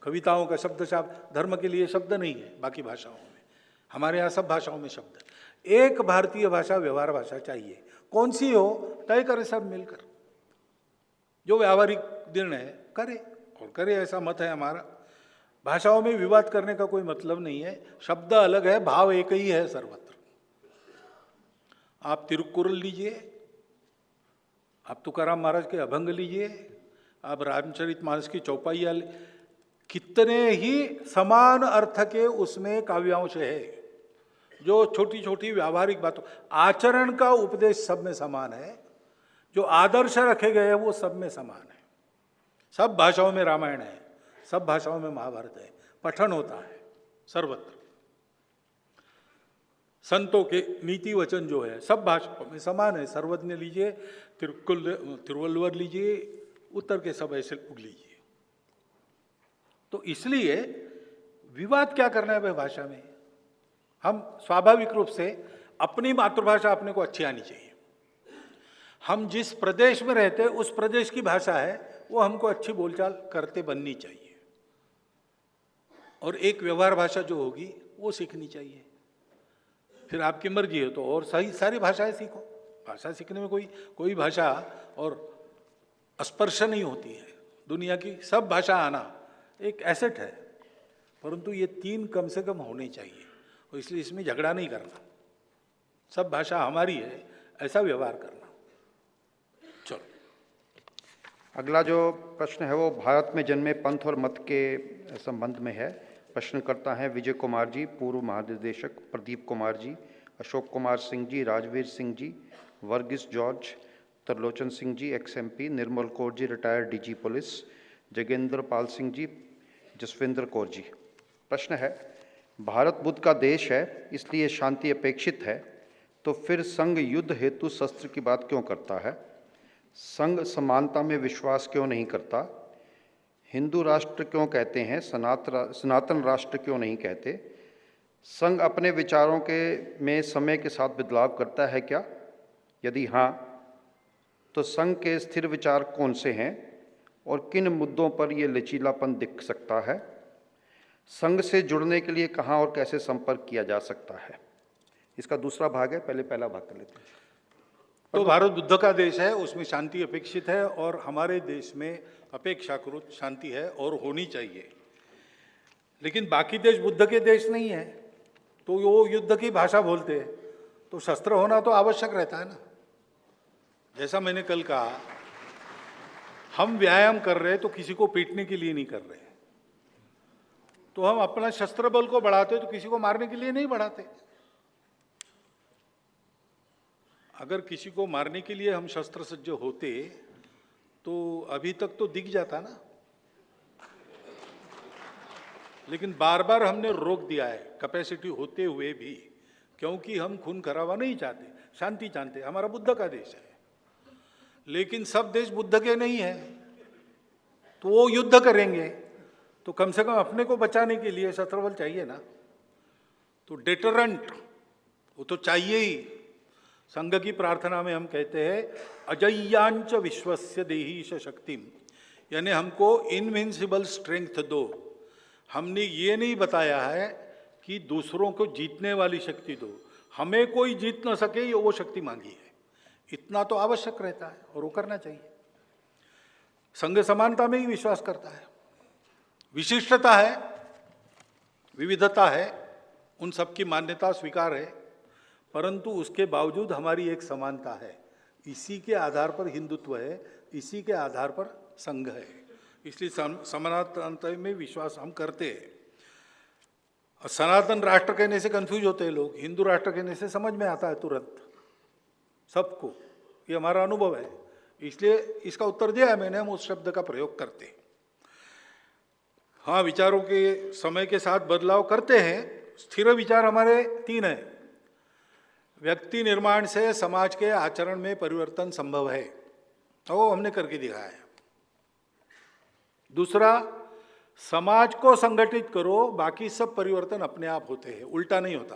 Speaker 1: कविताओं का शब्द धर्म के लिए शब्द नहीं है बाकी भाषाओं में, हमारे यहाँ सब भाषाओं में शब्द। एक भारतीय भाषा व्यवहार भाषा चाहिए, कौन सी हो तय करे सब मिलकर, जो व्यावहारिक निर्णय करे और करे, ऐसा मत है हमारा। भाषाओं में विवाद करने का कोई मतलब नहीं है, शब्द अलग है, भाव एक ही है सर्वत्र। आप तिरुक्कुरल लीजिए, आप तुकाराम महाराज के अभंग लीजिए, आप रामचरितमानस की चौपाइयाँ, कितने ही समान अर्थ के उसमें काव्यांश है। जो छोटी छोटी व्यावहारिक बातों, आचरण का उपदेश सब में समान है, जो आदर्श रखे गए हैं वो सब में समान है। सब भाषाओं में रामायण है, सब भाषाओं में महाभारत है, पठन होता है सर्वत्र। संतों के नीति वचन जो है सब भाषाओं में समान है। सर्वज्ञ लीजिए, तिरुवल्लुवर लीजिए, उत्तर के सब ऐसे लीजिए। तो इसलिए विवाद क्या करना है भाई भाषा में? हम स्वाभाविक रूप से अपनी मातृभाषा अपने को अच्छी आनी चाहिए। हम जिस प्रदेश में रहते हैं उस प्रदेश की भाषा है वो हमको अच्छी बोलचाल करते बननी चाहिए, और एक व्यवहार भाषा जो होगी वो सीखनी चाहिए। फिर आपकी मर्जी है तो और सही सारी भाषाएं सीखो। भाषा सीखने में कोई भाषा और स्पर्श नहीं होती है। दुनिया की सब भाषा आना एक एसेट है, परंतु ये 3 कम से कम होनी चाहिए, और इसलिए इसमें झगड़ा नहीं करना। सब भाषा हमारी है ऐसा व्यवहार करना। चलो,
Speaker 2: अगला जो प्रश्न है वो भारत में जन्मे पंथ और मत के संबंध में है। प्रश्न करता है विजय कुमार जी, पूर्व महानिदेशक, प्रदीप कुमार जी, अशोक कुमार सिंह जी, राजवीर सिंह जी, वर्गीस जॉर्ज, तरलोचन सिंह जी XMP, निर्मल Kaur ji retired DG police, Jagendra Pal Singh ji, Jaswinder Kaur ji. प्रश्न है, भारत बुद्ध का देश है, इसलिए शांति अपेक्षित है, तो फिर संघ युद्ध हेतु शस्त्र की बात क्यों करता है? संघ समानता में विश्वास क्यों नहीं करता? हिंदू राष्ट्र क्यों कहते हैं, सनातन राष्ट्र क्यों नहीं कहते? संघ अपने विचारों में समय के साथ बदलाव करता है क्या? यदि हाँ, तो संघ के स्थिर विचार कौन से हैं और किन मुद्दों पर ये लचीलापन दिख सकता है? संघ से जुड़ने के लिए कहाँ और कैसे संपर्क किया जा सकता है? इसका दूसरा भाग है, पहले पहला भाग कर लेते हैं।
Speaker 1: तो भारत बुद्ध का देश है, उसमें शांति अपेक्षित है और हमारे देश में अपेक्षाकृत शांति है और होनी चाहिए। लेकिन बाकी देश बुद्ध के देश नहीं है, तो वो युद्ध की भाषा बोलते हैं, तो शस्त्र होना तो आवश्यक रहता है ना। जैसा मैंने कल कहा, हम व्यायाम कर रहे हैं तो किसी को पीटने के लिए नहीं कर रहे, तो हम अपना शस्त्र बल को बढ़ाते तो किसी को मारने के लिए नहीं बढ़ाते। अगर किसी को मारने के लिए हम शस्त्र सज्ज होते तो अभी तक तो दिख जाता ना, लेकिन बार बार हमने रोक दिया है कैपेसिटी होते हुए भी, क्योंकि हम खून खराबा नहीं चाहते, शांति चाहते। हमारा बुद्ध का देश है, लेकिन सब देश बुद्ध के नहीं है, तो वो युद्ध करेंगे तो कम से कम अपने को बचाने के लिए शस्त्र बल चाहिए ना। तो डेटरेंट वो तो चाहिए ही। संघ की प्रार्थना में हम कहते हैं अजय्यांच विश्वस्य देहीश शक्तिम, यानी हमको इनविंसिबल स्ट्रेंथ दो। हमने ये नहीं बताया है कि दूसरों को जीतने वाली शक्ति दो, हमें कोई जीत न सके ये वो शक्ति मांगी है। इतना तो आवश्यक रहता है और वो करना चाहिए। संघ समानता में ही विश्वास करता है, विशिष्टता है, विविधता है, उन सबकी मान्यता स्वीकार है, परंतु उसके बावजूद हमारी एक समानता है। इसी के आधार पर हिंदुत्व है, इसी के आधार पर संघ है, इसलिए समानता में विश्वास हम करते हैं। और सनातन राष्ट्र कहने से कंफ्यूज होते हैं लोग, हिंदू राष्ट्र कहने से समझ में आता है तुरंत सबको, ये हमारा अनुभव है, इसलिए इसका उत्तर दिया है मैंने। हम उस शब्द का प्रयोग करते हैं। हाँ, विचारों के समय के साथ बदलाव करते हैं। स्थिर विचार हमारे तीन हैं। व्यक्ति निर्माण से समाज के आचरण में परिवर्तन संभव है, वो हमने करके दिखाया है। दूसरा, समाज को संगठित करो, बाकी सब परिवर्तन अपने आप होते हैं, उल्टा नहीं होता।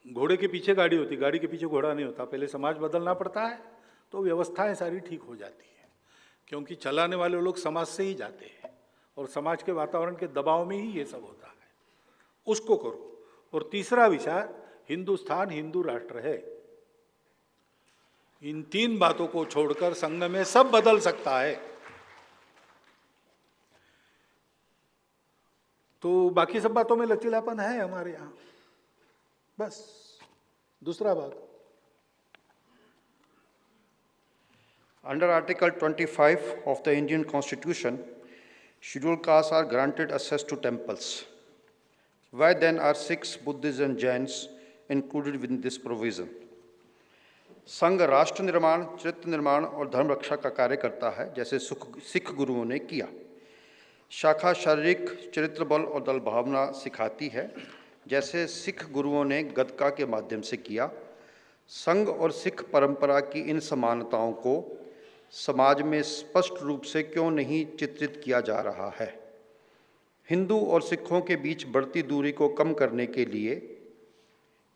Speaker 1: घोड़े के पीछे गाड़ी होती, गाड़ी के पीछे घोड़ा नहीं होता। पहले समाज बदलना पड़ता है तो व्यवस्थाएं सारी ठीक हो जाती है, क्योंकि चलाने वाले लोग समाज से ही जाते हैं और समाज के वातावरण के दबाव में ही ये सब होता है, उसको करो। और तीसरा विचार, हिंदुस्तान हिंदू राष्ट्र है। इन तीन बातों को छोड़कर संघ में सब बदल सकता है। तो बाकी सब बातों में लचीलापन है हमारे यहां, बस। दूसरा भाग,
Speaker 2: Under Article 25 of the Indian Constitution, scheduled castes are granted access to temples. Why then are Sikhs, Buddhists and Jains included within this provision? संघ राष्ट्र निर्माण, चरित्र निर्माण और धर्म रक्षा का कार्य करता है, जैसे सिख गुरुओं ने किया। शाखा शारीरिक चरित्र बल और दल भावना सिखाती है, जैसे सिख गुरुओं ने गदका के माध्यम से किया। संघ और सिख परंपरा की इन समानताओं को समाज में स्पष्ट रूप से क्यों नहीं चित्रित किया जा रहा है? हिंदू और सिखों के बीच बढ़ती दूरी को कम करने के लिए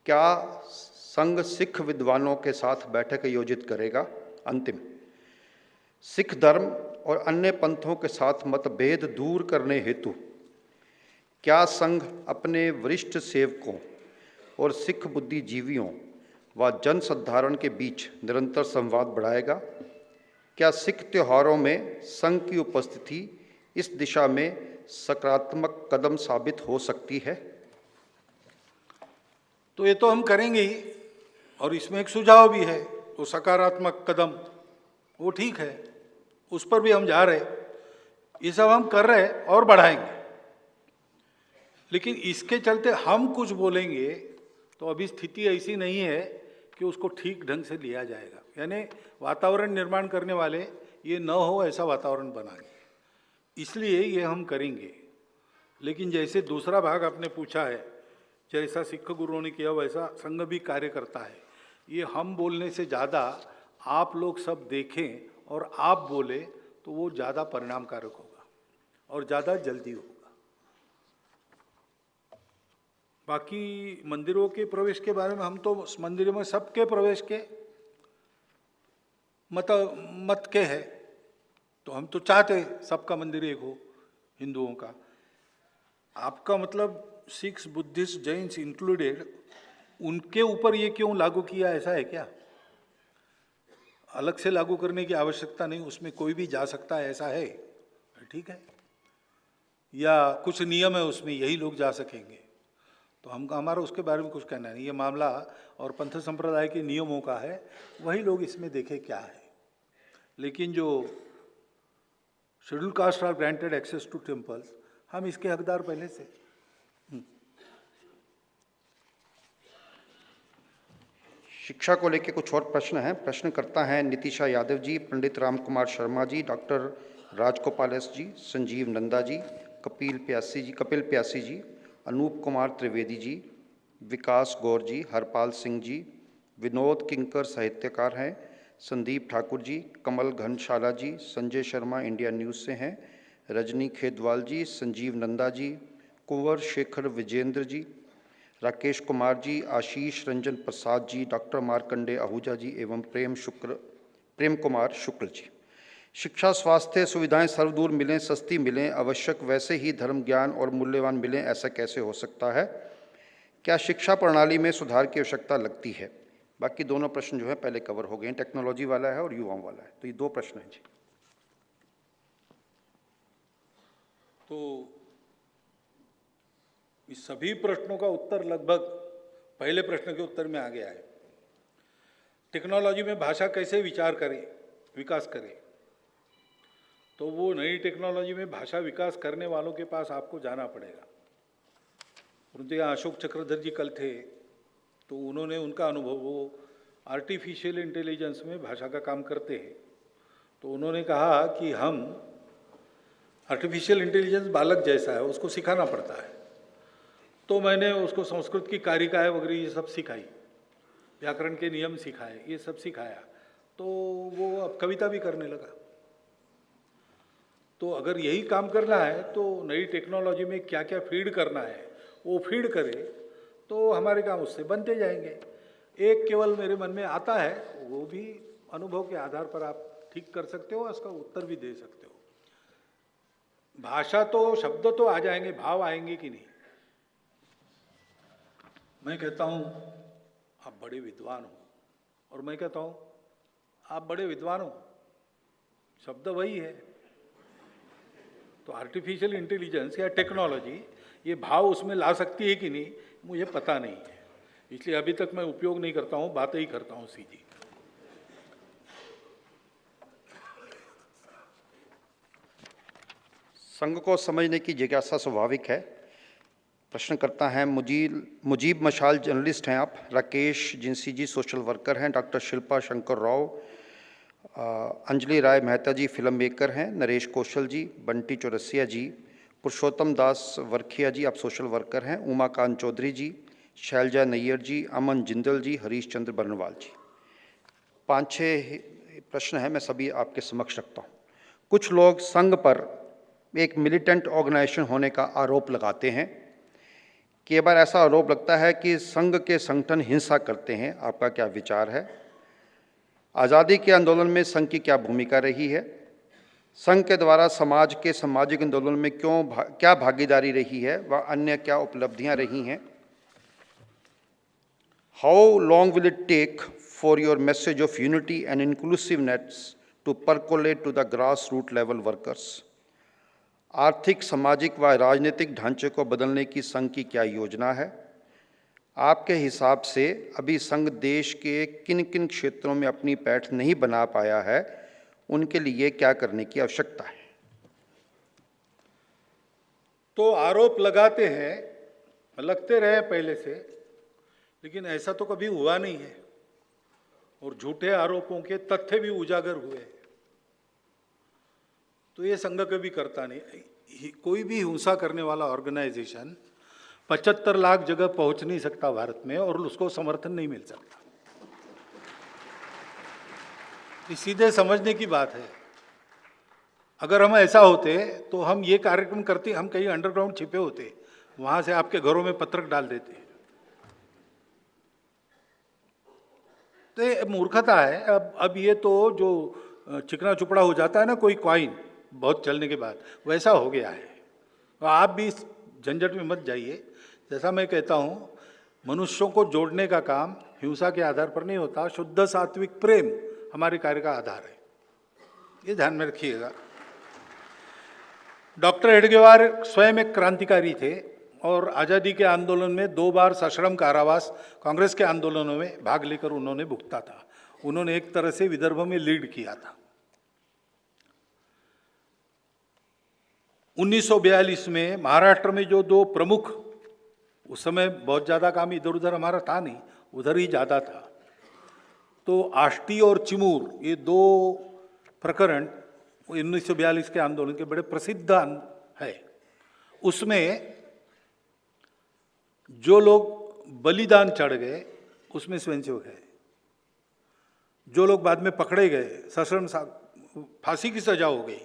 Speaker 2: क्या संघ सिख विद्वानों के साथ बैठक आयोजित करेगा? अंतिम, सिख धर्म और अन्य पंथों के साथ मतभेद दूर करने हेतु क्या संघ अपने वरिष्ठ सेवकों और सिख बुद्धिजीवियों व जनसाधारण के बीच निरंतर संवाद बढ़ाएगा? क्या सिख त्योहारों में संघ की उपस्थिति इस दिशा में सकारात्मक कदम साबित हो सकती है?
Speaker 1: तो ये तो हम करेंगे ही, और इसमें एक सुझाव भी है, वो सकारात्मक कदम, वो ठीक है, उस पर भी हम जा रहे, ये सब हम कर रहे और बढ़ाएंगे। लेकिन इसके चलते हम कुछ बोलेंगे तो अभी स्थिति ऐसी नहीं है कि उसको ठीक ढंग से लिया जाएगा। यानी वातावरण निर्माण करने वाले ये न हो ऐसा वातावरण बनाएंगे, इसलिए ये हम करेंगे। लेकिन जैसे दूसरा भाग आपने पूछा है, जैसा सिख गुरुओं ने किया वैसा संघ भी कार्य करता है। ये हम बोलने से ज़्यादा आप लोग सब देखें और आप बोले तो वो ज़्यादा परिणामकारक होगा और ज़्यादा जल्दी होगा। बाकी मंदिरों के प्रवेश के बारे में हम तो मंदिरों में सबके प्रवेश के मत के है, तो हम तो चाहते सबका मंदिर एक हो हिंदुओं का। आपका मतलब सिख्स बुद्धिस्ट जैन्स इंक्लूडेड, उनके ऊपर ये क्यों लागू किया, ऐसा है क्या? अलग से लागू करने की आवश्यकता नहीं, उसमें कोई भी जा सकता है, ऐसा है? ठीक है, या कुछ नियम है उसमें, यही लोग जा सकेंगे? तो हम हमारा उसके बारे में कुछ कहना नहीं, ये मामला और पंथ संप्रदाय के नियमों का है, वही लोग इसमें देखे क्या है। लेकिन जो schedule caste are granted access to temples, हम इसके हकदार पहले से।
Speaker 2: शिक्षा को लेकर कुछ और प्रश्न हैं। प्रश्न करता है नितिशा यादव जी, पंडित राम कुमार शर्मा जी, डॉक्टर राजगोपाल एस जी, संजीव नंदा जी, कपिल प्यासी जी, अनूप कुमार त्रिवेदी जी, विकास गौर जी, हरपाल सिंह जी, विनोद किंकर साहित्यकार हैं, संदीप ठाकुर जी, कमल घनशाला जी, संजय शर्मा इंडिया न्यूज़ से हैं, रजनी खेदवाल जी, संजीव नंदा जी, कुंवर शेखर विजेंद्र जी, राकेश कुमार जी, आशीष रंजन प्रसाद जी, डॉक्टर मार्कंडे आहूजा जी एवं प्रेम कुमार शुक्ल जी। शिक्षा स्वास्थ्य सुविधाएं सर्वदूर मिलें, सस्ती मिलें, आवश्यक वैसे ही धर्म ज्ञान और मूल्यवान मिलें, ऐसा कैसे हो सकता है? क्या शिक्षा प्रणाली में सुधार की आवश्यकता लगती है? बाकी दोनों प्रश्न जो है पहले कवर हो गए हैं, टेक्नोलॉजी वाला है और युवाओं वाला है, तो ये दो प्रश्न हैं जी।
Speaker 1: तो इस सभी प्रश्नों का उत्तर लगभग पहले प्रश्न के उत्तर में आ गया है। टेक्नोलॉजी में भाषा कैसे विकास करे, तो वो नई टेक्नोलॉजी में भाषा विकास करने वालों के पास आपको जाना पड़ेगा। परंतु यहाँ अशोक चक्रधर जी कल थे, तो उन्होंने उनका अनुभव, वो आर्टिफिशियल इंटेलिजेंस में भाषा का काम करते हैं, तो उन्होंने कहा कि हम आर्टिफिशियल इंटेलिजेंस बालक जैसा है, उसको सिखाना पड़ता है। तो मैंने उसको संस्कृत की कारिकाएँ वगैरह ये सब सिखाई, व्याकरण के नियम सिखाए, ये सब सिखाया, तो वो अब कविता भी करने लगा। तो अगर यही काम करना है तो नई टेक्नोलॉजी में क्या क्या फीड करना है वो फीड करे, तो हमारे काम उससे बनते जाएंगे। एक केवल मेरे मन में आता है, वो भी अनुभव के आधार पर आप ठीक कर सकते हो, उसका उत्तर भी दे सकते हो। भाषा तो, शब्द तो आ जाएंगे, भाव आएंगे कि नहीं? मैं कहता हूँ आप बड़े विद्वान हो, और मैं कहता हूँ आप बड़े विद्वान हो, शब्द वही है। तो आर्टिफिशियल इंटेलिजेंस या टेक्नोलॉजी ये भाव उसमें ला सकती है कि नहीं, मुझे पता नहीं है, इसलिए अभी तक मैं उपयोग नहीं करता हूँ, बातें ही करता हूँ सीधी।
Speaker 2: संघ को समझने की जिज्ञासा स्वाभाविक है। प्रश्न करता है मुजीब मशाल जर्नलिस्ट हैं आप, राकेश जिंसी जी सोशल वर्कर हैं, डॉक्टर शिल्पा शंकर राव, अंजलि राय मेहता जी फिल्म मेकर हैं, नरेश कौशल जी, बंटी चौरसिया जी, पुरुषोत्तम दास वर्खिया जी आप सोशल वर्कर हैं, उमाकांत चौधरी जी, शैलजा नैयर जी, अमन जिंदल जी, हरीश चंद्र बर्नवाल जी। 5-6 प्रश्न हैं, मैं सभी आपके समक्ष रखता हूँ। कुछ लोग संघ पर एक मिलिटेंट ऑर्गेनाइजेशन होने का आरोप लगाते हैं। कई बार ऐसा आरोप लगता है कि संघ के संगठन हिंसा करते हैं, आपका क्या विचार है? आज़ादी के आंदोलन में संघ की क्या भूमिका रही है? संघ के द्वारा समाज के सामाजिक आंदोलन में क्या भागीदारी रही है व अन्य क्या उपलब्धियां रही हैं? How long will it take for your message of unity and inclusiveness to percolate to the grass root level workers? आर्थिक, सामाजिक व राजनीतिक ढांचे को बदलने की संघ की क्या योजना है? आपके हिसाब से अभी संघ देश के किन किन क्षेत्रों में अपनी पैठ नहीं बना पाया है, उनके लिए क्या करने की आवश्यकता है?
Speaker 1: तो आरोप लगाते हैं, लगते रहे पहले से, लेकिन ऐसा तो कभी हुआ नहीं है, और झूठे आरोपों के तथ्य भी उजागर हुए। तो ये संघ कभी करता नहीं। कोई भी हिंसा करने वाला ऑर्गेनाइजेशन 75 लाख जगह पहुंच नहीं सकता भारत में और उसको समर्थन नहीं मिल सकता। ये सीधे समझने की बात है। अगर हम ऐसा होते तो हम ये कार्यक्रम करते, हम कहीं अंडरग्राउंड छिपे होते, वहां से आपके घरों में पत्रक डाल देते। तो ये मूर्खता है। अब ये तो जो चिकना चुपड़ा हो जाता है ना कोई कॉइन बहुत चलने के बाद, वैसा हो गया है। तो आप भी इस झंझट में मत जाइए। जैसा मैं कहता हूँ, मनुष्यों को जोड़ने का काम हिंसा के आधार पर नहीं होता, शुद्ध सात्विक प्रेम हमारे कार्य का आधार है, ये ध्यान में रखिएगा। डॉक्टर हेडगेवार स्वयं एक क्रांतिकारी थे और आज़ादी के आंदोलन में 2 बार सश्रम कारावास कांग्रेस के आंदोलनों में भाग लेकर उन्होंने भुगता था। उन्होंने एक तरह से विदर्भ में लीड किया था। 1942 में महाराष्ट्र में जो 2 प्रमुख, उस समय बहुत ज़्यादा काम इधर उधर हमारा था नहीं, उधर ही ज़्यादा था, तो आष्टी और चिमूर, ये 2 प्रकरण 1942 के आंदोलन के बड़े प्रसिद्ध है। उसमें जो लोग बलिदान चढ़ गए उसमें स्वयंसेवक है। जो लोग बाद में पकड़े गए, सश्रम फांसी की सजा हो गई,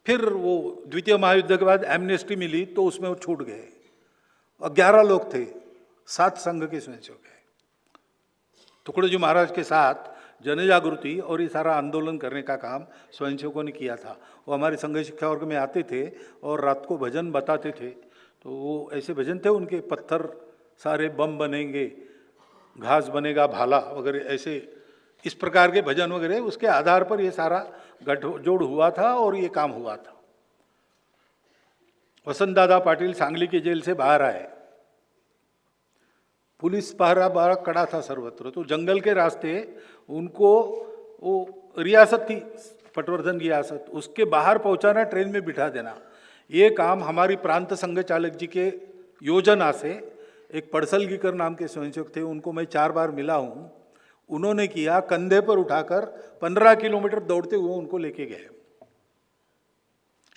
Speaker 1: फिर वो द्वितीय महायुद्ध के बाद एमनेस्टी मिली तो उसमें वो छूट गए। और 11 लोग थे, 7 संघ के स्वयंसेवक है। टुकड़ोजी महाराज के साथ जनजागृति और ये सारा आंदोलन करने का काम स्वयंसेवकों ने किया था। वो हमारे संघ शिक्षा वर्ग में आते थे और रात को भजन बताते थे। तो वो ऐसे भजन थे उनके, पत्थर सारे बम बनेंगे, घास बनेगा भाला वगैरह, ऐसे इस प्रकार के भजन वगैरह, उसके आधार पर ये सारा गठजोड़ हुआ था और ये काम हुआ था। वसंत दादा पाटिल सांगली की जेल से बाहर आए, पुलिस पहरा बड़ा कड़ा था सर्वत्र, तो जंगल के रास्ते उनको, वो रियासत थी पटवर्धन की रियासत, उसके बाहर पहुंचाना, ट्रेन में बिठा देना, ये काम हमारी प्रांत संघ चालक जी के योजना से, एक पड़सलगीकर नाम के स्वयंसेवक थे, उनको मैं 4 बार मिला हूँ, उन्होंने किया। कंधे पर उठाकर 15 किलोमीटर दौड़ते हुए उनको लेके गए।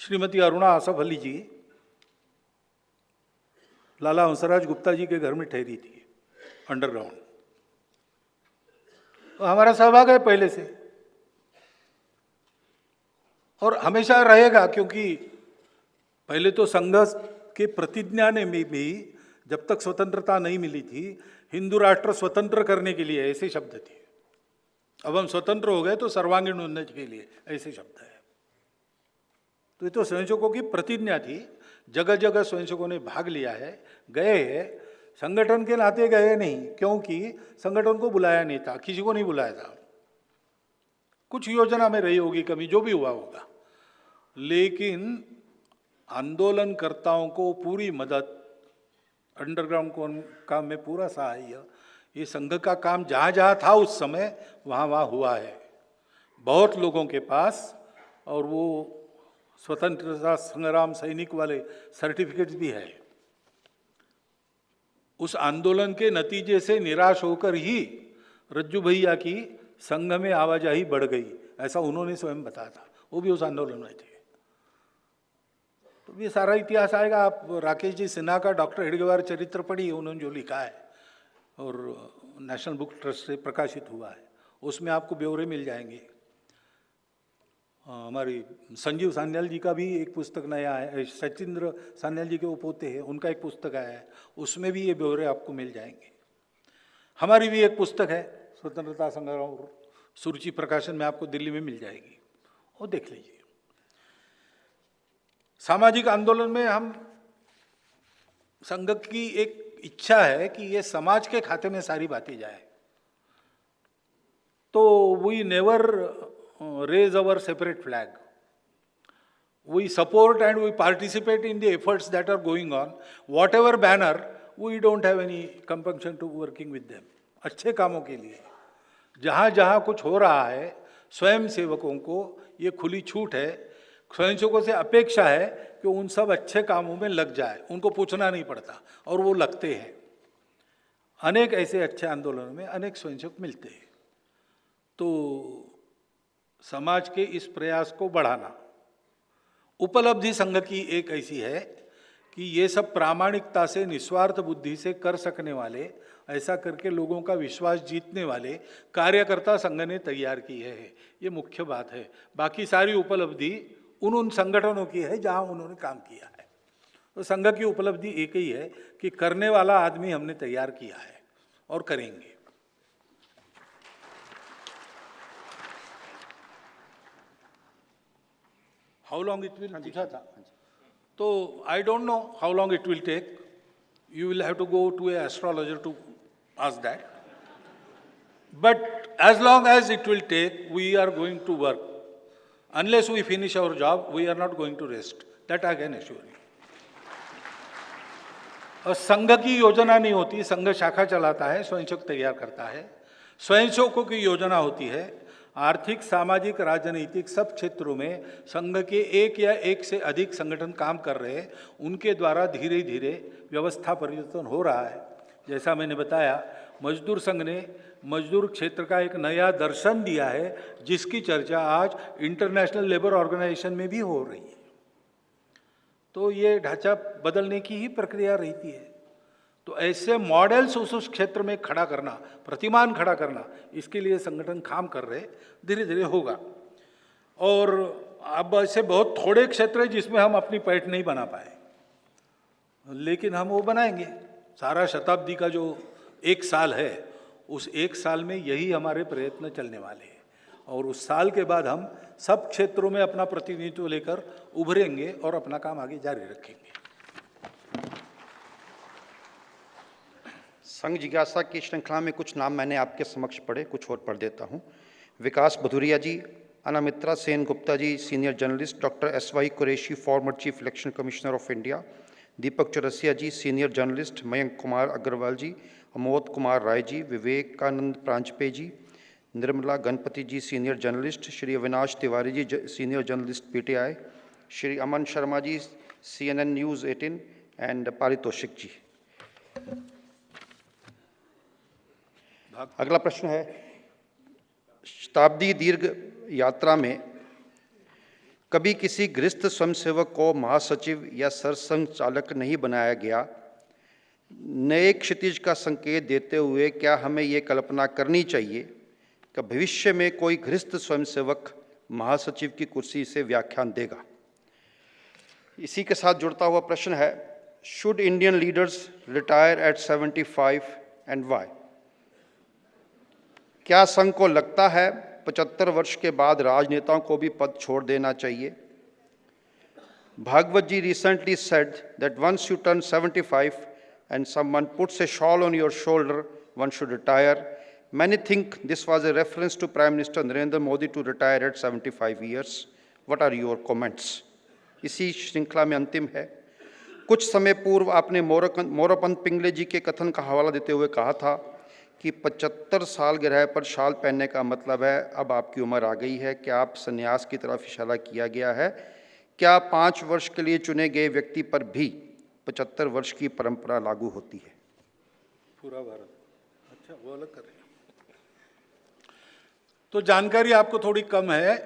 Speaker 1: श्रीमती अरुणा आसफ अली जी लाला हंसराज गुप्ता जी के घर में ठहरी थी अंडरग्राउंड। तो हमारा सहभाग है पहले से और हमेशा रहेगा, क्योंकि पहले तो संघ के प्रतिज्ञा ने में भी जब तक स्वतंत्रता नहीं मिली थी, हिंदू राष्ट्र स्वतंत्र करने के लिए ऐसे शब्द थे। अब हम स्वतंत्र हो गए तो सर्वांगीण उन्नति के लिए ऐसे शब्द है। तो ये तो स्वयंसेवकों की प्रतिज्ञा थी, जगह जगह स्वयंसेवकों ने भाग लिया है, गए हैं, संगठन के नाते गए नहीं, क्योंकि संगठन को बुलाया नहीं था, किसी को नहीं बुलाया था। कुछ योजना में रही होगी कमी, जो भी हुआ होगा, लेकिन आंदोलनकर्ताओं को पूरी मदद, अंडरग्राउंड काम में पूरा सहाय्य, ये संघ का काम जहाँ जहाँ था उस समय वहाँ वहाँ हुआ है बहुत लोगों के पास। और वो स्वतंत्रता संग्राम सैनिक वाले सर्टिफिकेट्स भी है। उस आंदोलन के नतीजे से निराश होकर ही रज्जू भैया की संघ में आवाजाही बढ़ गई, ऐसा उन्होंने स्वयं बताया था, वो भी उस आंदोलन में थे। तो ये सारा इतिहास आएगा। आप राकेश जी सिन्हा का डॉक्टर हेडगेवार चरित्र पढ़िए, उन्होंने जो लिखा है और नेशनल बुक ट्रस्ट से प्रकाशित हुआ है, उसमें आपको ब्यौरे मिल जाएंगे। हमारी संजीव सान्याल जी का भी एक पुस्तक नया है, सचिंद्र सान्याल जी के वो पोते हैं, उनका एक पुस्तक आया है, उसमें भी ये ब्यौरे आपको मिल जाएंगे। हमारी भी एक पुस्तक है स्वतंत्रता संग्राम, सुरुचि प्रकाशन में आपको दिल्ली में मिल जाएगी, वो देख लीजिए। सामाजिक आंदोलन में हम संघ की एक इच्छा है कि ये समाज के खाते में सारी बातें जाए। तो we never raise our separate flag. We support and we participate in the efforts that are going on. Whatever banner, we don't have any compunction to working with them. अच्छे कामों के लिए जहाँ जहाँ कुछ हो रहा है, स्वयं सेवकों को ये खुली छूट है। स्वयंसेवकों से अपेक्षा है कि उन सब अच्छे कामों में लग जाए, उनको पूछना नहीं पड़ता और वो लगते हैं। अनेक ऐसे अच्छे आंदोलनों में अनेक स्वयंसेवक मिलते हैं। तो समाज के इस प्रयास को बढ़ाना उपलब्धि संघ की एक ऐसी है कि ये सब प्रामाणिकता से, निस्वार्थ बुद्धि से कर सकने वाले, ऐसा करके लोगों का विश्वास जीतने वाले कार्यकर्ता संघ ने तैयार की है। ये मुख्य बात है। बाकी सारी उपलब्धि उन संगठनों की है जहां उन्होंने काम किया है। तो संघ की उपलब्धि एक ही है कि करने वाला आदमी हमने तैयार किया है और करेंगे। हाउ लॉन्ग इट विल दिखा था, तो I don't know how long it will take. You will have to go to an astrologer to ask that. But as long as it will take, we are going to work. Unless we finish our job, we are not going to rest. That I can assure you. और संघ की योजना नहीं होती, संघ शाखा चलाता है, स्वयंसेवक तैयार करता है। स्वयंसेवकों की योजना होती है। आर्थिक, सामाजिक, राजनीतिक सब क्षेत्रों में संघ के एक या एक से अधिक संगठन काम कर रहे हैं, उनके द्वारा धीरे धीरे व्यवस्था परिवर्तन हो रहा है। जैसा मैंने बताया, मजदूर संघ ने मजदूर क्षेत्र का एक नया दर्शन दिया है, जिसकी चर्चा आज इंटरनेशनल लेबर ऑर्गेनाइजेशन में भी हो रही है। तो ये ढांचा बदलने की ही प्रक्रिया रहती है। तो ऐसे मॉडल्स उस क्षेत्र में खड़ा करना, प्रतिमान खड़ा करना, इसके लिए संगठन काम कर रहे, धीरे धीरे होगा। और अब ऐसे बहुत थोड़े क्षेत्र हैं जिसमें हम अपनी पैठ नहीं बना पाए, लेकिन हम वो बनाएंगे। सारा शताब्दी का जो एक साल है, उस एक साल में यही हमारे प्रयत्न चलने वाले हैं। और उस साल के बाद हम सब क्षेत्रों में अपना प्रतिनिधित्व लेकर उभरेंगे और अपना काम आगे जारी रखेंगे।
Speaker 2: संघ जिज्ञासा की श्रृंखला में कुछ नाम मैंने आपके समक्ष पढ़े, कुछ और पढ़ देता हूँ। Vikas Bhadauria ji, Anamitra Sen Gupta ji, senior journalist, doctor S Y. Qureshi, former chief election commissioner of India, Deepak Chaurasia ji, senior journalist, Mayank Kumar Agarwal ji, Amod Kumar Rai ji, Vivekanand Paranjpe ji, Nirmala Ganapathy ji, senior journalist, Shri Avinash Tiwari ji, senior journalist PTI, Shri Aman Sharma ji, CNN news 18 and Paritoshik ji. अगला प्रश्न है, शताब्दी दीर्घ यात्रा में कभी किसी गृहस्थ स्वयंसेवक को महासचिव या सरसंघ चालक नहीं बनाया गया। नए क्षितिज का संकेत देते हुए क्या हमें ये कल्पना करनी चाहिए कि भविष्य में कोई गृहस्थ स्वयंसेवक महासचिव की कुर्सी से व्याख्यान देगा। इसी के साथ जुड़ता हुआ प्रश्न है, should Indian leaders retire at 75 and why? क्या संघ को लगता है 75 वर्ष के बाद राजनेताओं को भी पद छोड़ देना चाहिए? भागवत जी recently said that once you turn 75 and someone puts a shawl on your shoulder, one should retire. Many think this was a reference to Prime Minister Narendra Modi to retire at 75 years. What are your comments? इसी श्रृंखला में अंतिम है, कुछ समय पूर्व आपने मोरोपंत पिंगले जी के कथन का हवाला देते हुए कहा था कि 75 सालगिरह पर शाल पहनने का मतलब है अब आपकी उम्र आ गई है। क्या आप संन्यास की तरफ इशारा किया गया है? क्या 5 वर्ष के लिए चुने गए व्यक्ति पर भी 75 वर्ष की परंपरा लागू होती है?
Speaker 1: पूरा भारत, अच्छा वो अलग कर रहे हैं। तो जानकारी आपको थोड़ी कम है।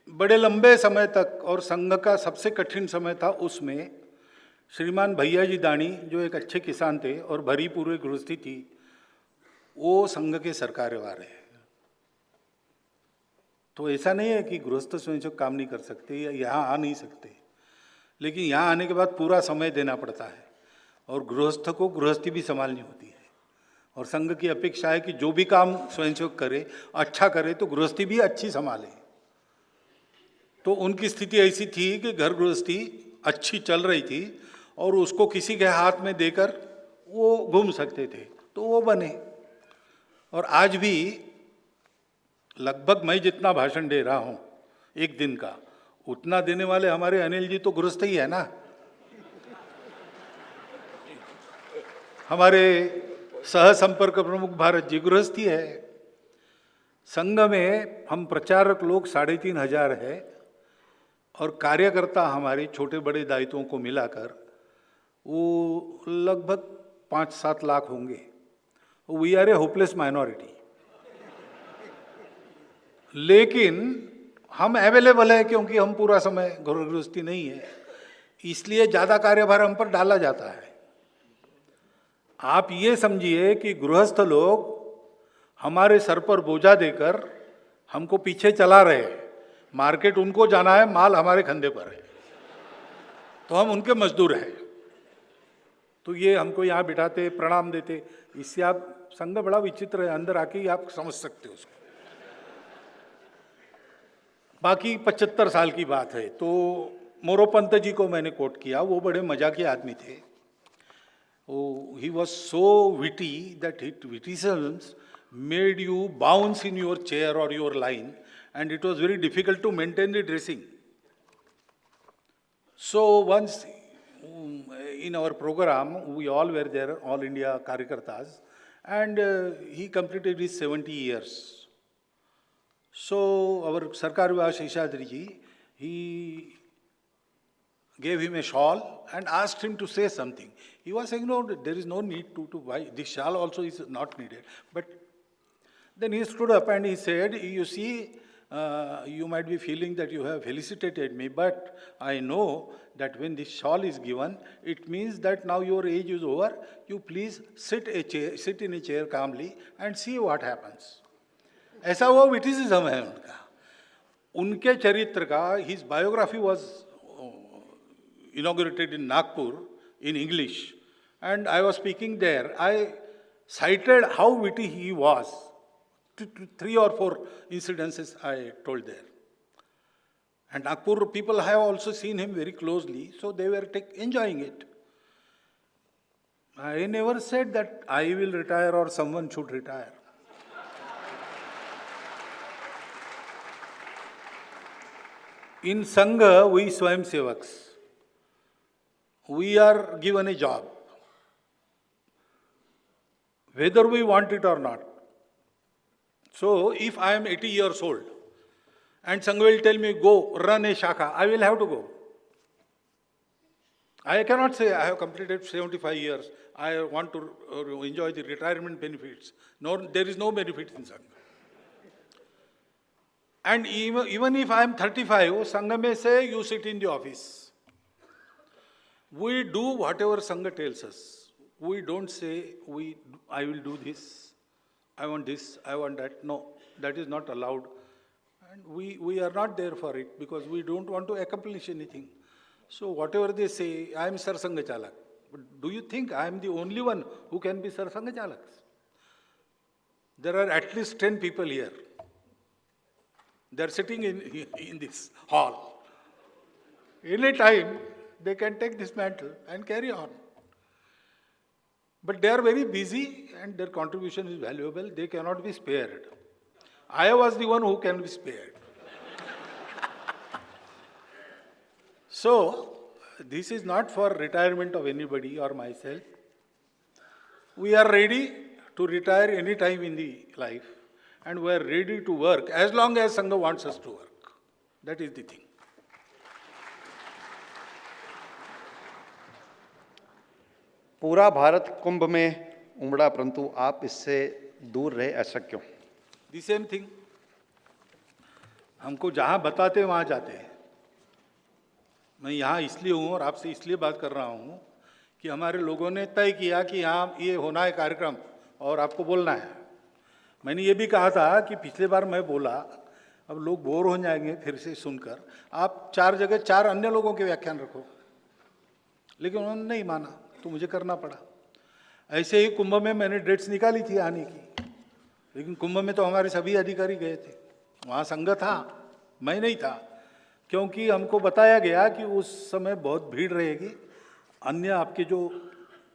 Speaker 1: बड़े लंबे समय तक, और संघ का सबसे कठिन समय था, उसमें श्रीमान भैया जी दानी जो एक अच्छे किसान थे और भरी पूरी गृहस्थी थी, वो संघ के सरकारेवार है। तो ऐसा नहीं है कि गृहस्थ स्वयंसेवक काम नहीं कर सकते या यहाँ आ नहीं सकते, लेकिन यहाँ आने के बाद पूरा समय देना पड़ता है और गृहस्थ को गृहस्थी भी संभालनी होती है। और संघ की अपेक्षा है कि जो भी काम स्वयंसेवक करे, अच्छा करे, तो गृहस्थी भी अच्छी संभाले। तो उनकी स्थिति ऐसी थी कि घर गृहस्थी अच्छी चल रही थी और उसको किसी के हाथ में देकर वो घूम सकते थे, तो वो बने। और आज भी लगभग मैं जितना भाषण दे रहा हूँ एक दिन का, उतना देने वाले हमारे अनिल जी तो गृहस्थ ही है ना। हमारे सह संपर्क प्रमुख भारत जी गृहस्थी है। संघ में हम प्रचारक लोग 3500 है और कार्यकर्ता हमारे छोटे बड़े दायित्वों को मिलाकर वो लगभग 5-7 लाख होंगे। We are a hopeless minority. लेकिन हम अवेलेबल है क्योंकि हम पूरा समय गृहस्थी नहीं है, इसलिए ज़्यादा कार्यभार हम पर डाला जाता है। आप ये समझिए कि गृहस्थ लोग हमारे सर पर बोझा देकर हमको पीछे चला रहे हैं। मार्केट उनको जाना है, माल हमारे कंधे पर है, तो हम उनके मजदूर हैं। तो ये हमको यहाँ बिठाते, प्रणाम देते, इससे आप संघ बड़ा विचित्र है, अंदर आके ही आप समझ सकते हो उसको। बाकी 75 साल की बात है। तो मोरोपंत जी को मैंने कोट किया, वो बड़े मजाकी आदमी थे। He was so witty that his witticisms made you bounce in your chair or your line, and it was very difficult to maintain the dressing. So once in our program, we all were there, all India Karyakartas, and he completed his 70 years. So our Sarkar Vivas Sheshadri ji, he gave him a shawl and asked him to say something. He was saying, no, there is no need to buy. This shawl also is not needed. But then he stood up and he said, you see, you might be feeling that you have felicitated me, but I know that when this shawl is given, it means that now your age is over. You please sit in a chair calmly and see what happens. ऐसा वो विटिसिज्म है उनका। उनके चरित्र का, his biography was inaugurated in Nagpur in English, and I was speaking there. I cited how witty he was. 3 or 4 incidences I told there. And Nagpur people have also seen him very closely, so they were enjoying it. I never said that I will retire or someone should retire. In Sangha, we Swayam Sevaks, we are given a job, whether we want it or not. So if I am 80 years old and Sangha will tell me, go run a shaka, I will have to go. I cannot say I have completed 75 years, I want to enjoy the retirement benefits. No, there is no benefit in Sangha. And even if I am 35, Sangha may say, you sit in the office. We do whatever Sangha tells us. We don't say, I will do this. I want this, I want that. No, that is not allowed. And we are not there for it because we don't want to accomplish anything. So whatever they say, I am Sarsanga Chalak. But do you think I am the only one who can be Sarsanga Chalaks? There are at least 10 people here. They are sitting in this hall. Any time, they can take this mantle and carry on. But they are very busy and their contribution is valuable. They cannot be spared. I was the one who can be spared. So, this is not for retirement of anybody or myself. We are ready to retire any time in the life, and we are ready to work as long as Sangha wants us to work. That is the thing.
Speaker 2: पूरा भारत कुंभ में उमड़ा, परंतु आप इससे दूर रहे, ऐसा क्यों?
Speaker 1: The same thing. हमको जहाँ बताते वहाँ जाते हैं। मैं यहाँ इसलिए हूँ और आपसे इसलिए बात कर रहा हूँ कि हमारे लोगों ने तय किया कि यहाँ ये होना है कार्यक्रम और आपको बोलना है। मैंने ये भी कहा था कि पिछले बार मैं बोला, अब लोग बोर हो जाएंगे फिर से सुनकर, आप 4 जगह 4 अन्य लोगों के व्याख्यान रखो, लेकिन उन्होंने नहीं माना तो मुझे करना पड़ा। ऐसे ही कुंभ में मैंने डेट्स निकाली थी आने की, लेकिन कुंभ में तो हमारे सभी अधिकारी गए थे, वहाँ संघ था, मैं नहीं था, क्योंकि हमको बताया गया कि उस समय बहुत भीड़ रहेगी, अन्य आपके जो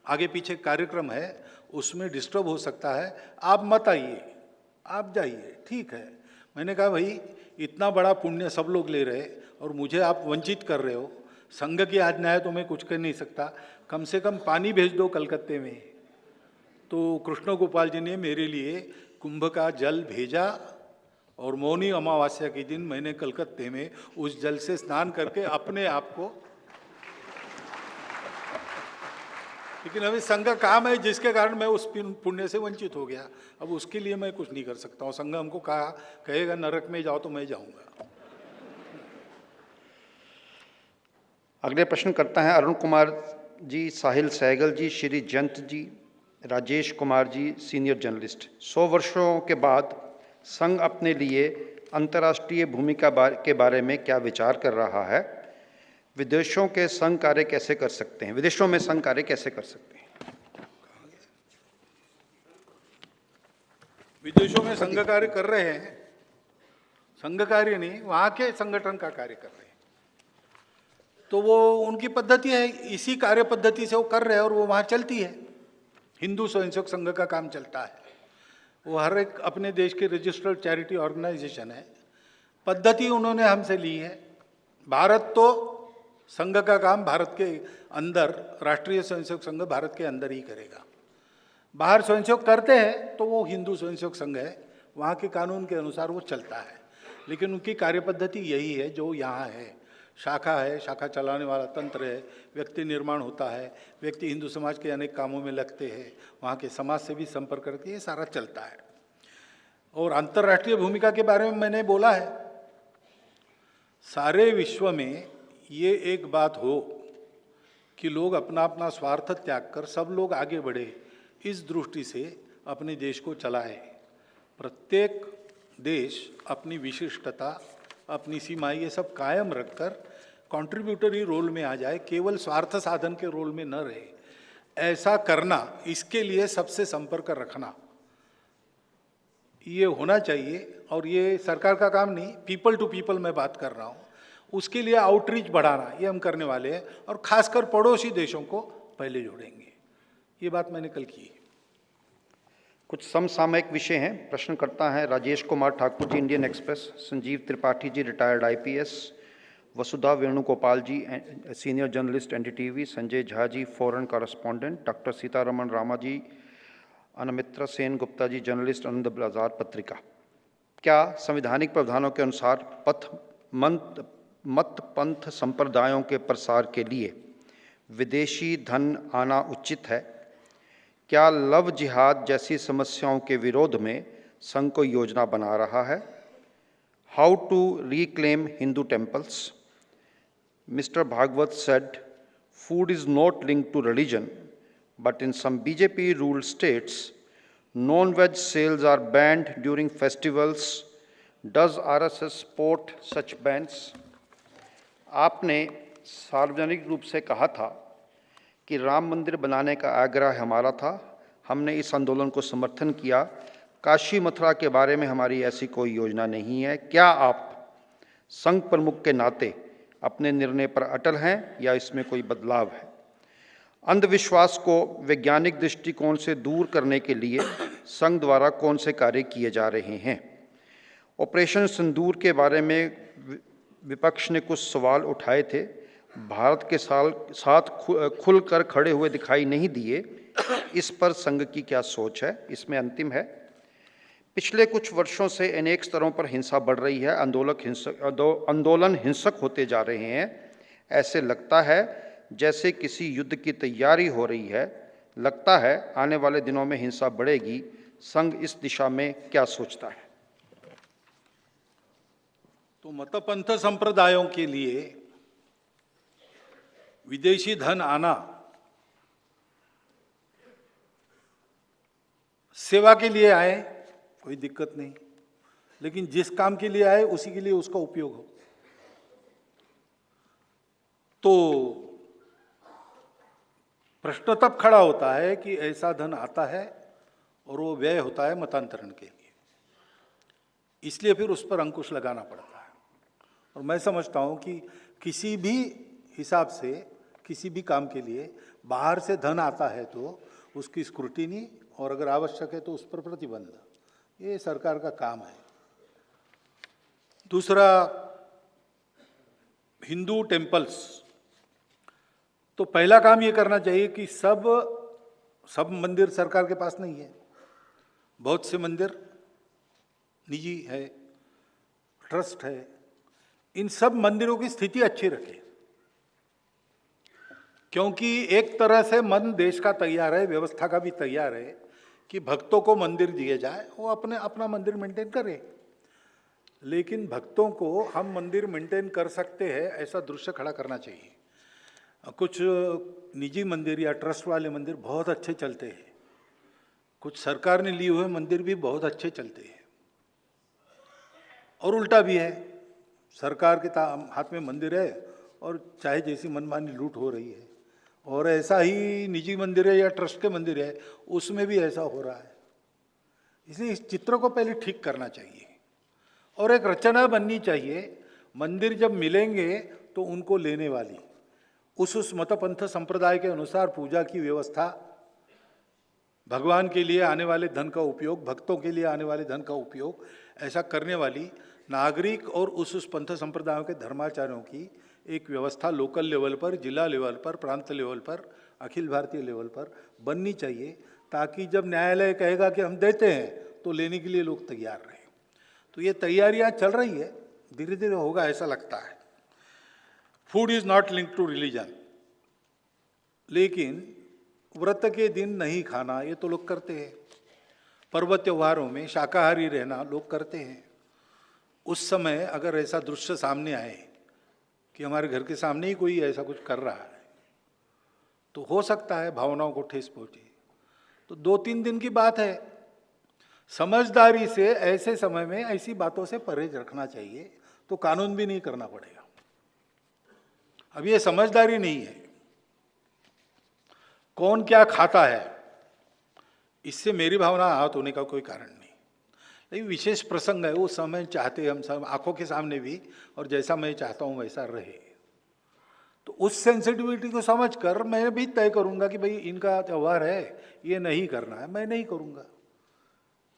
Speaker 1: आगे पीछे कार्यक्रम है उसमें डिस्टर्ब हो सकता है, आप मत आइए, आप जाइए। ठीक है, मैंने कहा भाई इतना बड़ा पुण्य सब लोग ले रहे और मुझे आप वंचित कर रहे हो, संघ की आज्ञा है तो मैं कुछ कर नहीं सकता, कम से कम पानी भेज दो कलकत्ते में। तो कृष्ण गोपाल जी ने मेरे लिए कुंभ का जल भेजा और मौनी अमावस्या के दिन मैंने कलकत्ते में उस जल से स्नान करके अपने आप को, लेकिन अभी संघ का काम है जिसके कारण मैं उस पुण्य से वंचित हो गया, अब उसके लिए मैं कुछ नहीं कर सकता हूँ। संघ हमको कहा कहेगा नरक में जाओ तो मैं जाऊँगा।
Speaker 2: अगले प्रश्न करता है अरुण कुमार जी, साहिल सहगल जी, श्री जयंत जी, राजेश कुमार जी, सीनियर जर्नलिस्ट। 100 वर्षों के बाद संघ अपने लिए अंतर्राष्ट्रीय भूमिका के बारे में क्या विचार कर रहा है? विदेशों में संघ कार्य कैसे कर सकते हैं?
Speaker 1: विदेशों में संघ कार्य कर रहे हैं, संघ कार्य नहीं, वहाँ के संगठन का कार्य कर रहे हैं। तो वो उनकी पद्धति है, इसी कार्य पद्धति से वो कर रहे हैं और वो वहाँ चलती है। हिंदू स्वयंसेवक संघ का काम चलता है, वो हर एक अपने देश के रजिस्टर्ड चैरिटी ऑर्गेनाइजेशन है। पद्धति उन्होंने हमसे ली है। भारत तो संघ का काम भारत के अंदर, राष्ट्रीय स्वयंसेवक संघ भारत के अंदर ही करेगा। बाहर स्वयंसेवक करते हैं तो वो हिंदू स्वयंसेवक संघ है, वहाँ के कानून के अनुसार वो चलता है। लेकिन उनकी कार्यपद्धति यही है जो यहाँ है। शाखा है, शाखा चलाने वाला तंत्र है, व्यक्ति निर्माण होता है, व्यक्ति हिंदू समाज के अनेक कामों में लगते हैं, वहाँ के समाज से भी संपर्क करके ये सारा चलता है। और अंतर्राष्ट्रीय भूमिका के बारे में मैंने बोला है, सारे विश्व में ये एक बात हो कि लोग अपना अपना स्वार्थ त्याग कर सब लोग आगे बढ़े, इस दृष्टि से अपने देश को चलाए। प्रत्येक देश अपनी विशिष्टता, अपनी सीमाएं ये सब कायम रखकर कंट्रीब्यूटरी रोल में आ जाए, केवल स्वार्थ साधन के रोल में न रहे। ऐसा करना, इसके लिए सबसे संपर्क रखना ये होना चाहिए। और ये सरकार का काम नहीं, पीपल टू पीपल मैं बात कर रहा हूँ, उसके लिए आउटरीच बढ़ाना ये हम करने वाले हैं। और खासकर पड़ोसी देशों को पहले जोड़ेंगे, ये बात मैंने कल की है।
Speaker 2: कुछ समसामयिक विषय हैं। प्रश्न करता है Rajesh Kumar Thakur ji, Indian Express, Sanjeev Tripathi ji, retired IPS, Vasudha Venugopal ji, senior journalist NDTV, Sanjay Jha ji, foreign correspondent, doctor Sitaraman Rama ji, Anamitra Sen Gupta ji, journalist, Anand Bazar Patrika. क्या संवैधानिक प्रावधानों के अनुसार मत पंथ संप्रदायों के प्रसार के लिए विदेशी धन आना उचित है? क्या लव जिहाद जैसी समस्याओं के विरोध में संघ को योजना बना रहा है? How to reclaim Hindu temples? Mister Bhagwat said, food is not linked to religion, but in some BJP ruled states, non-veg sales are banned during festivals. Does RSS support such bans? आपने सार्वजनिक रूप से कहा था कि राम मंदिर बनाने का आग्रह हमारा था, हमने इस आंदोलन को समर्थन किया। काशी मथुरा के बारे में हमारी ऐसी कोई योजना नहीं है। क्या आप संघ प्रमुख के नाते अपने निर्णय पर अटल हैं या इसमें कोई बदलाव है? अंधविश्वास को वैज्ञानिक दृष्टिकोण से दूर करने के लिए संघ द्वारा कौन से कार्य किए जा रहे हैं? ऑपरेशन सिंदूर के बारे में विपक्ष ने कुछ सवाल उठाए थे, भारत के साथ खुलकर खड़े हुए दिखाई नहीं दिए, इस पर संघ की क्या सोच है? इसमें अंतिम है, पिछले कुछ वर्षों से अनेक स्तरों पर हिंसा बढ़ रही है, आंदोलन हिंसक होते जा रहे हैं। ऐसे लगता है जैसे किसी युद्ध की तैयारी हो रही है। लगता है आने वाले दिनों में हिंसा बढ़ेगी। संघ इस दिशा में क्या सोचता है?
Speaker 1: तो मतपंथ संप्रदायों के लिए विदेशी धन आना सेवा के लिए आए, कोई दिक्कत नहीं, लेकिन जिस काम के लिए आए उसी के लिए उसका उपयोग हो। तो प्रश्न तब खड़ा होता है कि ऐसा धन आता है और वो व्यय होता है मतांतरण के लिए, इसलिए फिर उस पर अंकुश लगाना पड़ता है। और मैं समझता हूं कि किसी भी हिसाब से किसी भी काम के लिए बाहर से धन आता है तो उसकी स्क्रूटिनी और अगर आवश्यक है तो उस पर प्रतिबंध, ये सरकार का काम है। दूसरा, हिंदू टेम्पल्स, तो पहला काम ये करना चाहिए कि सब मंदिर सरकार के पास नहीं है, बहुत से मंदिर निजी है, ट्रस्ट है, इन सब मंदिरों की स्थिति अच्छी रखें, क्योंकि एक तरह से मन देश का तैयार है, व्यवस्था का भी तैयार है कि भक्तों को मंदिर दिए जाए, वो अपना मंदिर मेंटेन करे। लेकिन भक्तों को हम मंदिर मेंटेन कर सकते हैं ऐसा दृश्य खड़ा करना चाहिए। कुछ निजी मंदिर या ट्रस्ट वाले मंदिर बहुत अच्छे चलते हैं, कुछ सरकार ने लिए हुए मंदिर भी बहुत अच्छे चलते हैं, और उल्टा भी है, सरकार के हाथ में मंदिर है और चाहे जैसी मनमानी लूट हो रही है, और ऐसा ही निजी मंदिर है या ट्रस्ट के मंदिर है उसमें भी ऐसा हो रहा है। इसलिए इस चित्र को पहले ठीक करना चाहिए और एक रचना बननी चाहिए। मंदिर जब मिलेंगे तो उनको लेने वाली उस मत पंथ संप्रदाय के अनुसार पूजा की व्यवस्था, भगवान के लिए आने वाले धन का उपयोग, भक्तों के लिए आने वाले धन का उपयोग ऐसा करने वाली नागरिक और उस पंथ संप्रदायों के धर्माचार्यों की एक व्यवस्था लोकल लेवल पर, जिला लेवल पर, प्रांत लेवल पर, अखिल भारतीय लेवल पर बननी चाहिए, ताकि जब न्यायालय कहेगा कि हम देते हैं तो लेने के लिए लोग तैयार रहें। तो ये तैयारियां चल रही है, धीरे धीरे होगा ऐसा लगता है। Food is not link to religion, लेकिन व्रत के दिन नहीं खाना ये तो लोग करते हैं, पर्व त्योहारों में शाकाहारी रहना लोग करते हैं। उस समय अगर ऐसा दृश्य सामने आए कि हमारे घर के सामने ही कोई ऐसा कुछ कर रहा है तो हो सकता है भावनाओं को ठेस पहुंचे। तो 2-3 दिन की बात है, समझदारी से ऐसे समय में ऐसी बातों से परहेज रखना चाहिए, तो कानून भी नहीं करना पड़ेगा। अब ये समझदारी नहीं है, कौन क्या खाता है इससे मेरी भावना आहत होने का कोई कारण नहीं। लेकिन विशेष प्रसंग है, वो समय चाहते हम सब आंखों के सामने भी, और जैसा मैं चाहता हूं वैसा रहे, तो उस सेंसिटिविटी को समझकर मैं भी तय करूंगा कि भाई इनका त्यौहार है, ये नहीं करना है, मैं नहीं करूंगा।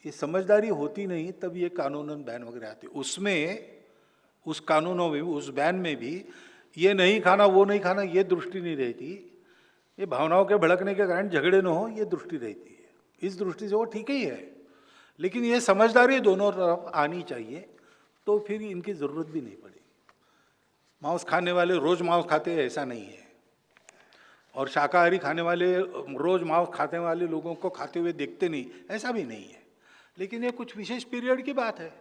Speaker 1: ये समझदारी होती नहीं तब ये कानूनन बैन वगैरह आते, उसमें उस कानूनों में, उस बैन में भी ये नहीं खाना वो नहीं खाना ये दृष्टि नहीं रहती, ये भावनाओं के भड़कने के कारण झगड़े न हो ये दृष्टि रहती है। इस दृष्टि से वो ठीक ही है, लेकिन ये समझदारी दोनों तरफ आनी चाहिए, तो फिर इनकी जरूरत भी नहीं पड़ेगी। मांस खाने वाले रोज मांस खाते हैं ऐसा नहीं है, और शाकाहारी खाने वाले रोज मांस खाने वाले लोगों को खाते हुए देखते नहीं ऐसा भी नहीं है, लेकिन ये कुछ विशेष पीरियड की बात है,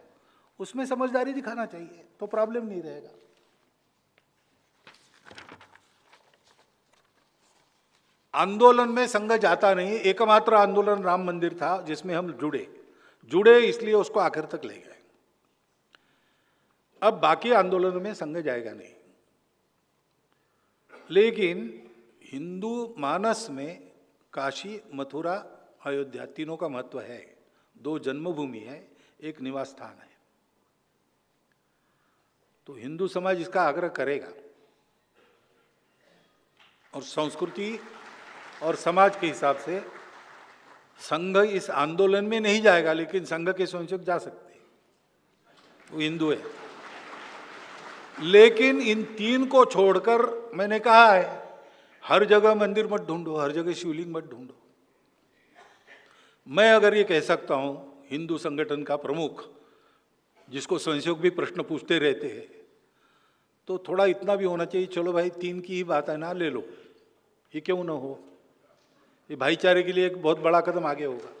Speaker 1: उसमें समझदारी दिखाना चाहिए तो प्रॉब्लम नहीं रहेगा। आंदोलन में संघ जाता नहीं, एकमात्र आंदोलन राम मंदिर था जिसमें हम जुड़े इसलिए उसको आखिर तक ले गए। अब बाकी आंदोलनों में संघ जाएगा नहीं, लेकिन हिंदू मानस में काशी, मथुरा, अयोध्या तीनों का महत्व है। 2 जन्मभूमि है, एक निवास स्थान है, तो हिंदू समाज इसका आग्रह करेगा, और संस्कृति और समाज के हिसाब से संघ इस आंदोलन में नहीं जाएगा, लेकिन संघ के स्वयंसेवक जा सकते हैं, वो हिंदू है। लेकिन इन 3 को छोड़कर मैंने कहा है हर जगह मंदिर मत ढूंढो, हर जगह शिवलिंग मत ढूंढो। मैं अगर ये कह सकता हूं हिंदू संगठन का प्रमुख, जिसको स्वयंसेवक भी प्रश्न पूछते रहते हैं, तो थोड़ा इतना भी होना चाहिए, चलो भाई 3 की ही बात है ना, ले लो, ये क्यों ना हो। ये भाईचारे के लिए एक बहुत बड़ा कदम आगे होगा।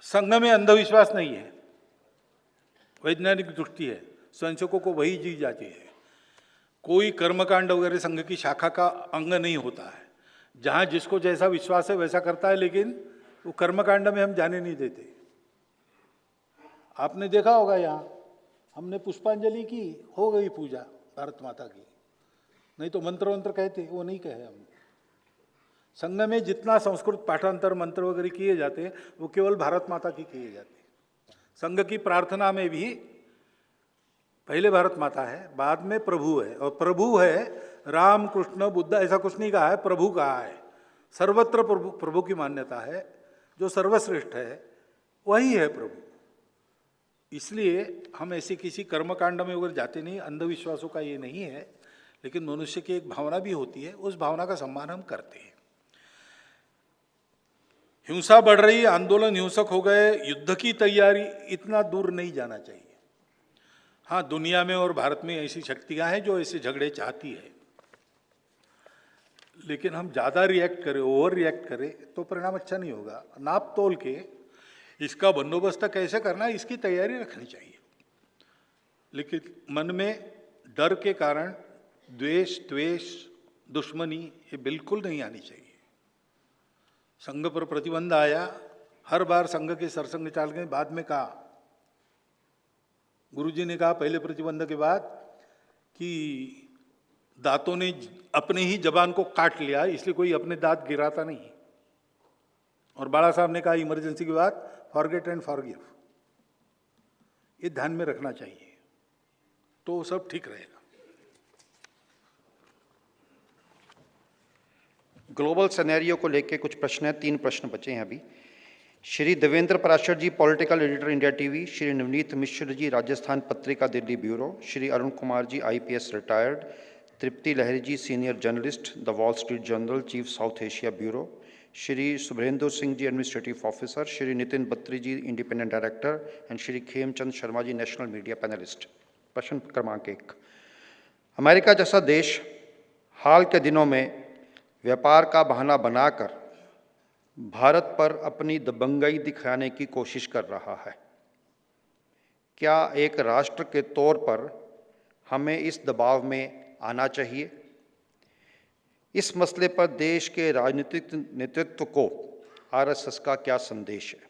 Speaker 1: संघ में अंधविश्वास नहीं है, वैज्ञानिक दृष्टि है, स्वयंसेवकों को वही दी जाती है। कोई कर्मकांड वगैरह संघ की शाखा का अंग नहीं होता है, जहां जिसको जैसा विश्वास है वैसा करता है, लेकिन वो कर्मकांड में हम जाने नहीं देते। आपने देखा होगा यहां हमने पुष्पांजलि की, हो गई पूजा भारत माता की, नहीं तो मंत्र वंत्र कहते, वो नहीं कहे हमने। संघ में जितना संस्कृत पाठांतर मंत्र वगैरह किए जाते हैं वो केवल भारत माता की किए जाते हैं। संघ की प्रार्थना में भी पहले भारत माता है, बाद में प्रभु है, और प्रभु है राम कृष्ण बुद्ध ऐसा कुछ नहीं कहा है, प्रभु कहा है। सर्वत्र प्रभु की मान्यता है, जो सर्वश्रेष्ठ है वही है प्रभु। इसलिए हम ऐसे किसी कर्मकांड में वगैरह जाते नहीं, अंधविश्वासों का ये नहीं है, लेकिन मनुष्य की एक भावना भी होती है, उस भावना का सम्मान हम करते हैं। हिंसा बढ़ रही, आंदोलन हिंसक हो गए, युद्ध की तैयारी, इतना दूर नहीं जाना चाहिए। हाँ, दुनिया में और भारत में ऐसी शक्तियां हैं जो ऐसे झगड़े चाहती है, लेकिन हम ज़्यादा रिएक्ट करें, ओवर रिएक्ट करें तो परिणाम अच्छा नहीं होगा। नाप तोल के इसका बंदोबस्त कैसे करना है इसकी तैयारी रखनी चाहिए, लेकिन मन में डर के कारण द्वेष, दुश्मनी ये बिल्कुल नहीं आनी चाहिए। संघ पर प्रतिबंध आया, हर बार संघ के सरसंघ चालक ने बाद में कहा, गुरुजी ने कहा पहले प्रतिबंध के बाद कि दांतों ने अपने ही जबान को काट लिया, इसलिए कोई अपने दांत गिराता नहीं। और बाला साहब ने कहा इमरजेंसी के बाद फॉरगेट एंड फॉरगिव, ये ध्यान में रखना चाहिए, तो सब ठीक रहेगा।
Speaker 2: ग्लोबल सिनेरियो को लेकर कुछ प्रश्न हैं, 3 प्रश्न बचे हैं अभी। Shri Devendra Parashar ji, political editor India TV, Shri Navneet Mishra ji, Rajasthan Patrika Delhi bureau, Shri Arun Kumar ji, IPS retired, Tripti Lahiri ji, senior journalist, the Wall Street Journal, chief South Asia bureau, Shri Shubhendu Singh ji, administrative officer, Shri Nitin Batra ji, independent director, and Shri Khemchand Sharma ji, national media panelist. प्रश्न क्रमांक 1, अमेरिका जैसा देश हाल के दिनों में व्यापार का बहाना बनाकर भारत पर अपनी दबंगई दिखाने की कोशिश कर रहा है। क्या एक राष्ट्र के तौर पर हमें इस दबाव में आना चाहिए? इस मसले पर देश के राजनीतिक नेतृत्व को RSS का क्या संदेश है?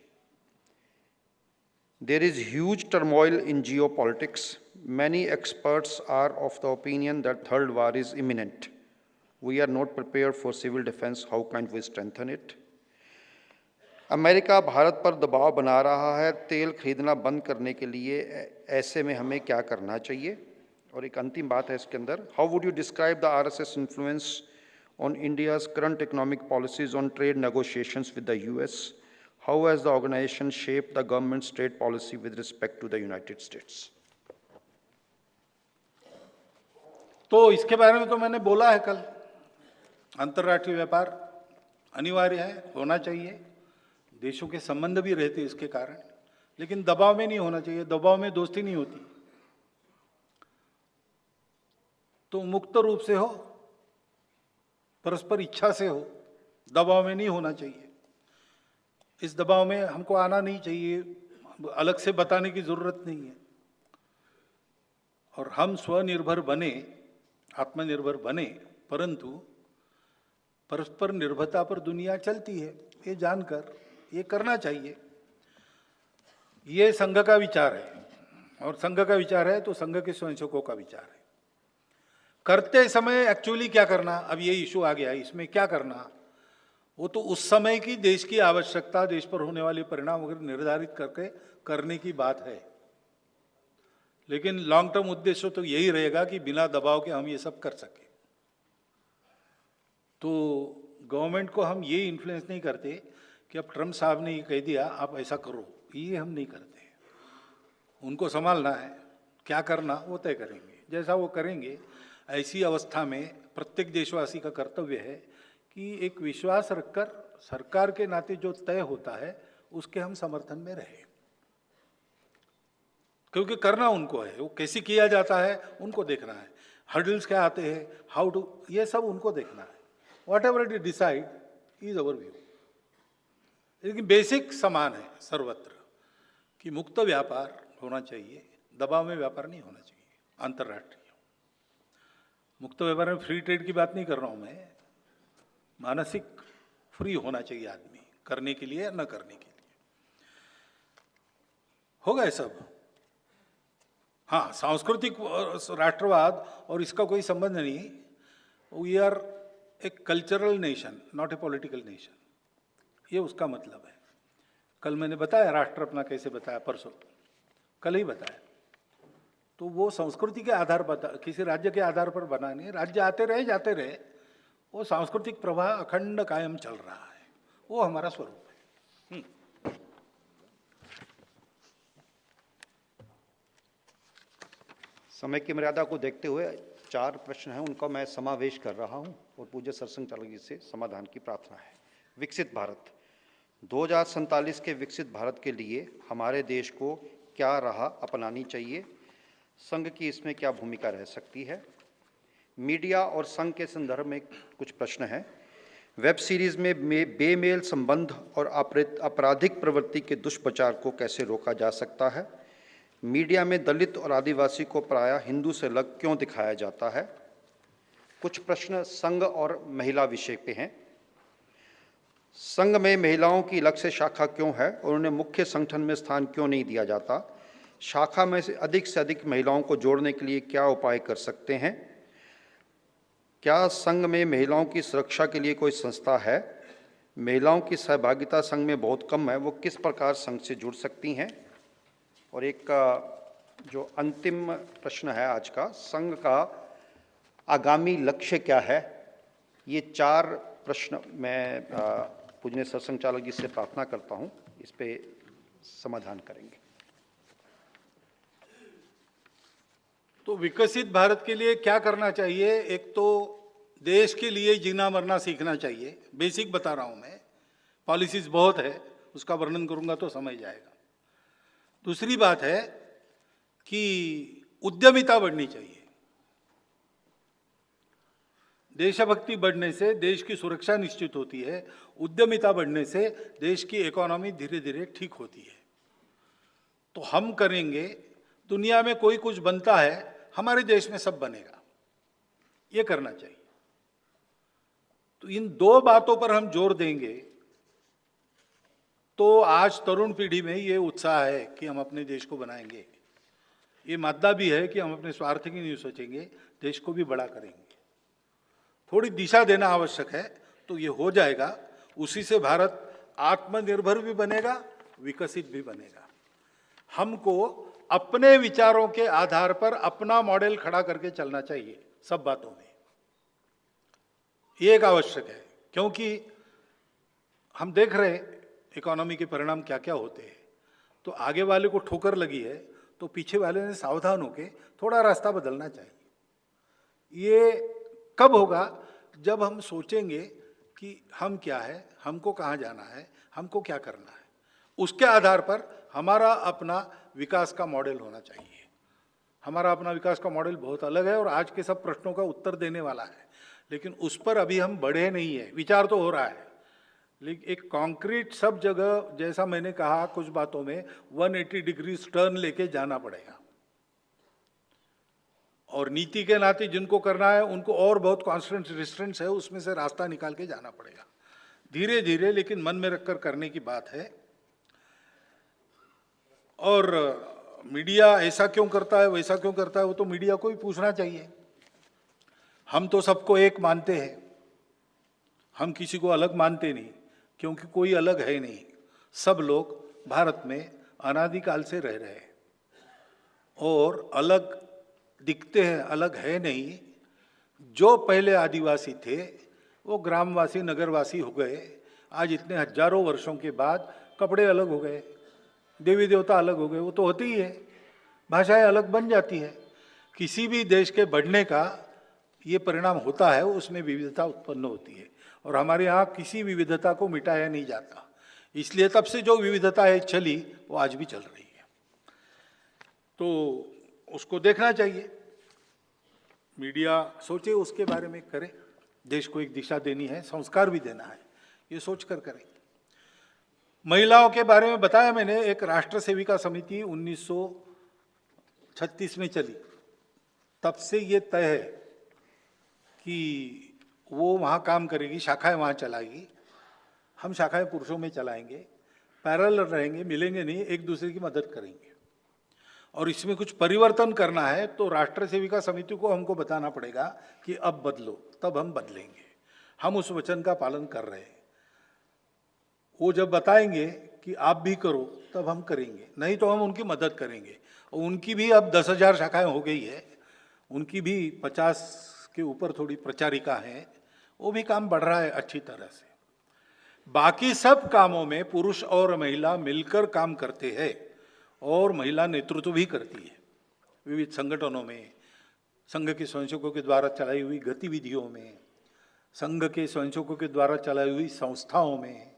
Speaker 2: There is huge turmoil in geopolitics. Many experts are of the opinion that third war is imminent. We are not prepared for civil defense. How can we strengthen it? America Bharat पर दबाव बना रहा है तेल खरीदना बंद करने के लिए, ऐसे में हमें क्या करना चाहिए? और एक अंतिम बात है इसके अंदर, how would you describe the RSS influence on India's current economic policies on trade negotiations with the US? How has the organization shaped the government's trade policy with respect to the United States?
Speaker 1: तो इसके बारे में तो मैंने बोला है कल, अंतर्राष्ट्रीय व्यापार अनिवार्य है, होना चाहिए, देशों के संबंध भी रहते इसके कारण, लेकिन दबाव में नहीं होना चाहिए। दबाव में दोस्ती नहीं होती, तो मुक्त रूप से हो, परस्पर इच्छा से हो, दबाव में नहीं होना चाहिए। इस दबाव में हमको आना नहीं चाहिए, अलग से बताने की जरूरत नहीं है। और हम स्वनिर्भर बने, आत्मनिर्भर बने, परंतु परस्पर निर्भरता पर दुनिया चलती है, ये जानकर ये करना चाहिए। ये संघ का विचार है, और संघ का विचार है तो संघ के स्वयंसेवकों का विचार है। करते समय एक्चुअली क्या करना, अब ये इशू आ गया, इसमें क्या करना, वो तो उस समय की देश की आवश्यकता, देश पर होने वाले परिणाम वगैरह निर्धारित करके करने की बात है। लेकिन लॉन्ग टर्म उद्देश्य तो यही रहेगा कि बिना दबाव के हम ये सब कर सके। तो गवर्नमेंट को हम ये इन्फ्लुएंस नहीं करते कि अब ट्रम्प साहब ने ये कह दिया आप ऐसा करो, ये हम नहीं करते। उनको संभालना है, क्या करना वो तय करेंगे, जैसा वो करेंगे। ऐसी अवस्था में प्रत्येक देशवासी का कर्तव्य है कि एक विश्वास रखकर सरकार के नाते जो तय होता है उसके हम समर्थन में रहें, क्योंकि करना उनको है, वो कैसे किया जाता है उनको देखना है, हर्डल्स क्या आते हैं, हाउ टू, ये सब उनको देखना है। What ever it decide is our view. लेकिन बेसिक समान है सर्वत्र कि मुक्त व्यापार होना चाहिए, दबाव में व्यापार नहीं होना चाहिए। अंतर्राष्ट्रीय मुक्त व्यापार में फ्री ट्रेड की बात नहीं कर रहा हूं मैं, मानसिक फ्री होना चाहिए आदमी, करने के लिए या न करने के लिए। होगा ये सब। हाँ, सांस्कृतिक राष्ट्रवाद और इसका कोई संबंध नहीं। We are a cultural nation, not a political nation, ये उसका मतलब है। कल मैंने बताया राष्ट्र अपना कैसे बताया, परसों कल ही बताया। तो वो संस्कृति के आधार पर, किसी राज्य के आधार पर बना नहीं। राज्य आते रहे जाते रहे, वो सांस्कृतिक प्रवाह अखंड कायम चल रहा है, वो हमारा स्वरूप है।
Speaker 2: समय की मर्यादा को देखते हुए 4 प्रश्न हैं, उनका मैं समावेश कर रहा हूं और पूज्य सरसंघ चालक जी से समाधान की प्रार्थना है। विकसित भारत 2047 के विकसित भारत के लिए हमारे देश को क्या राह अपनानी चाहिए? संघ की इसमें क्या भूमिका रह सकती है? मीडिया और संघ के संदर्भ में कुछ प्रश्न हैं। वेब सीरीज में बेमेल संबंध और आपराधिक प्रवृत्ति के दुष्प्रचार को कैसे रोका जा सकता है? मीडिया में दलित और आदिवासी को प्रायः हिंदू से अलग क्यों दिखाया जाता है? कुछ प्रश्न संघ और महिला विषय पे हैं। संघ में महिलाओं की अलग से शाखा क्यों है और उन्हें मुख्य संगठन में स्थान क्यों नहीं दिया जाता? शाखा में से अधिक महिलाओं को जोड़ने के लिए क्या उपाय कर सकते हैं? क्या संघ में महिलाओं की सुरक्षा के लिए कोई संस्था है? महिलाओं की सहभागिता संघ में बहुत कम है, वो किस प्रकार संघ से जुड़ सकती हैं? और एक जो अंतिम प्रश्न है आज का, संघ का आगामी लक्ष्य क्या है? ये 4 प्रश्न मैं पूजनीय सरसंघचालक जी से प्रार्थना करता हूं, इस पे समाधान करेंगे।
Speaker 1: तो विकसित भारत के लिए क्या करना चाहिए? एक तो देश के लिए जीना मरना सीखना चाहिए। बेसिक बता रहा हूं मैं, पॉलिसीज बहुत है, उसका वर्णन करूंगा तो समझ जाएगा। दूसरी बात है कि उद्यमिता बढ़नी चाहिए। देशभक्ति बढ़ने से देश की सुरक्षा निश्चित होती है, उद्यमिता बढ़ने से देश की इकोनॉमी धीरे धीरे ठीक होती है। तो हम करेंगे, दुनिया में कोई कुछ बनता है, हमारे देश में सब बनेगा, ये करना चाहिए। तो इन 2 बातों पर हम जोर देंगे तो आज तरुण पीढ़ी में ये उत्साह है कि हम अपने देश को बनाएंगे। ये मादा भी है कि हम अपने स्वार्थ की नहीं सोचेंगे, देश को भी बड़ा करेंगे। थोड़ी दिशा देना आवश्यक है, तो ये हो जाएगा। उसी से भारत आत्मनिर्भर भी बनेगा, विकसित भी बनेगा। हमको अपने विचारों के आधार पर अपना मॉडल खड़ा करके चलना चाहिए सब बातों में, ये एक आवश्यक है। क्योंकि हम देख रहे हैं इकोनॉमी के परिणाम क्या क्या होते हैं। तो आगे वाले को ठोकर लगी है तो पीछे वाले ने सावधान होकर थोड़ा रास्ता बदलना चाहिए। ये कब होगा? जब हम सोचेंगे कि हम क्या है, हमको कहाँ जाना है, हमको क्या करना है। उसके आधार पर हमारा अपना विकास का मॉडल होना चाहिए। हमारा अपना विकास का मॉडल बहुत अलग है और आज के सब प्रश्नों का उत्तर देने वाला है, लेकिन उस पर अभी हम बढ़े नहीं है। विचार तो हो रहा है, लेकिन एक कॉन्क्रीट सब जगह, जैसा मैंने कहा कुछ बातों में 180 डिग्री टर्न लेके जाना पड़ेगा। और नीति के नाते जिनको करना है उनको और बहुत कॉन्स्टेंट रिस्ट्रेंट्स है, उसमें से रास्ता निकाल के जाना पड़ेगा धीरे धीरे, लेकिन मन में रखकर करने की बात है। और मीडिया ऐसा क्यों करता है, वैसा क्यों करता है, वो तो मीडिया को ही पूछना चाहिए। हम तो सबको एक मानते हैं, हम किसी को अलग मानते नहीं, क्योंकि कोई अलग है नहीं। सब लोग भारत में अनादिकाल से रह रहे हैं और अलग दिखते हैं, अलग है नहीं। जो पहले आदिवासी थे वो ग्रामवासी नगरवासी हो गए। आज इतने हजारों वर्षों के बाद कपड़े अलग हो गए, देवी देवता अलग हो गए, वो तो होती ही है। भाषाएं अलग बन जाती है। किसी भी देश के बढ़ने का ये परिणाम होता है, उसमें विविधता उत्पन्न होती है और हमारे यहाँ किसी विविधता को मिटाया नहीं जाता। इसलिए तब से जो विविधता है चली, वो आज भी चल रही है। तो उसको देखना चाहिए, मीडिया सोचे उसके बारे में करे। देश को एक दिशा देनी है, संस्कार भी देना है, ये सोचकर करें। महिलाओं के बारे में बताया मैंने। एक राष्ट्र सेविका समिति 1936 में चली, तब से ये तय है कि वो वहाँ काम करेगी, शाखाएं वहाँ चलाएगी। हम शाखाएं पुरुषों में चलाएंगे, पैरेलल रहेंगे, मिलेंगे नहीं, एक दूसरे की मदद करेंगे। और इसमें कुछ परिवर्तन करना है तो राष्ट्र सेविका समिति को हमको बताना पड़ेगा कि अब बदलो, तब हम बदलेंगे। हम उस वचन का पालन कर रहे हैं। वो जब बताएंगे कि आप भी करो, तब हम करेंगे, नहीं तो हम उनकी मदद करेंगे। और उनकी भी अब 10,000 शाखाएं हो गई है, उनकी भी 50 के ऊपर थोड़ी प्रचारिका है, वो भी काम बढ़ रहा है अच्छी तरह से। बाकी सब कामों में पुरुष और महिला मिलकर काम करते हैं और महिला नेतृत्व भी करती है। विविध संगठनों में, संघ के स्वयंसेवकों के द्वारा चलाई हुई गतिविधियों में, संघ के स्वयंसेवकों के द्वारा चलाई हुई संस्थाओं में,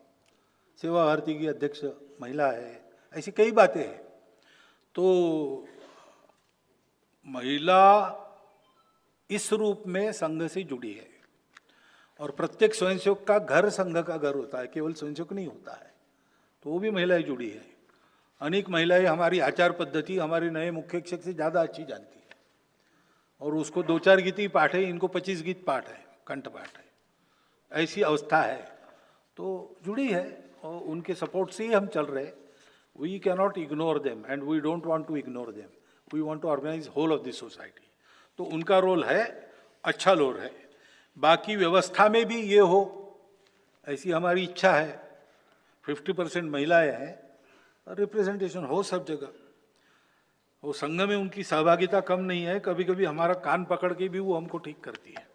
Speaker 1: सेवा भारती की अध्यक्ष महिला है, ऐसी कई बातें हैं। तो महिला इस रूप में संघ से जुड़ी है और प्रत्येक स्वयंसेवक का घर संघ का घर होता है, केवल स्वयंसेवक नहीं होता है, तो वो भी महिलाएं जुड़ी है। अनेक महिलाएं हमारी आचार पद्धति हमारे नए मुख्य शिक्षक से ज़्यादा अच्छी जानती है, और उसको 2-4 गीत ही पाठ है, इनको 25 गीत पाठ है, कंठ पाठ है, ऐसी अवस्था है। तो जुड़ी है और उनके सपोर्ट से ही हम चल रहे। We cannot ignore them and we don't want to ignore them, we want to organise whole of this society. तो उनका रोल है, अच्छा रोल है। बाकी व्यवस्था में भी ये हो, ऐसी हमारी इच्छा है। 50% महिलाएं हैं, रिप्रेजेंटेशन हो सब जगह। वो संघ में उनकी सहभागिता कम नहीं है, कभी कभी हमारा कान पकड़ के भी वो हमको ठीक करती है।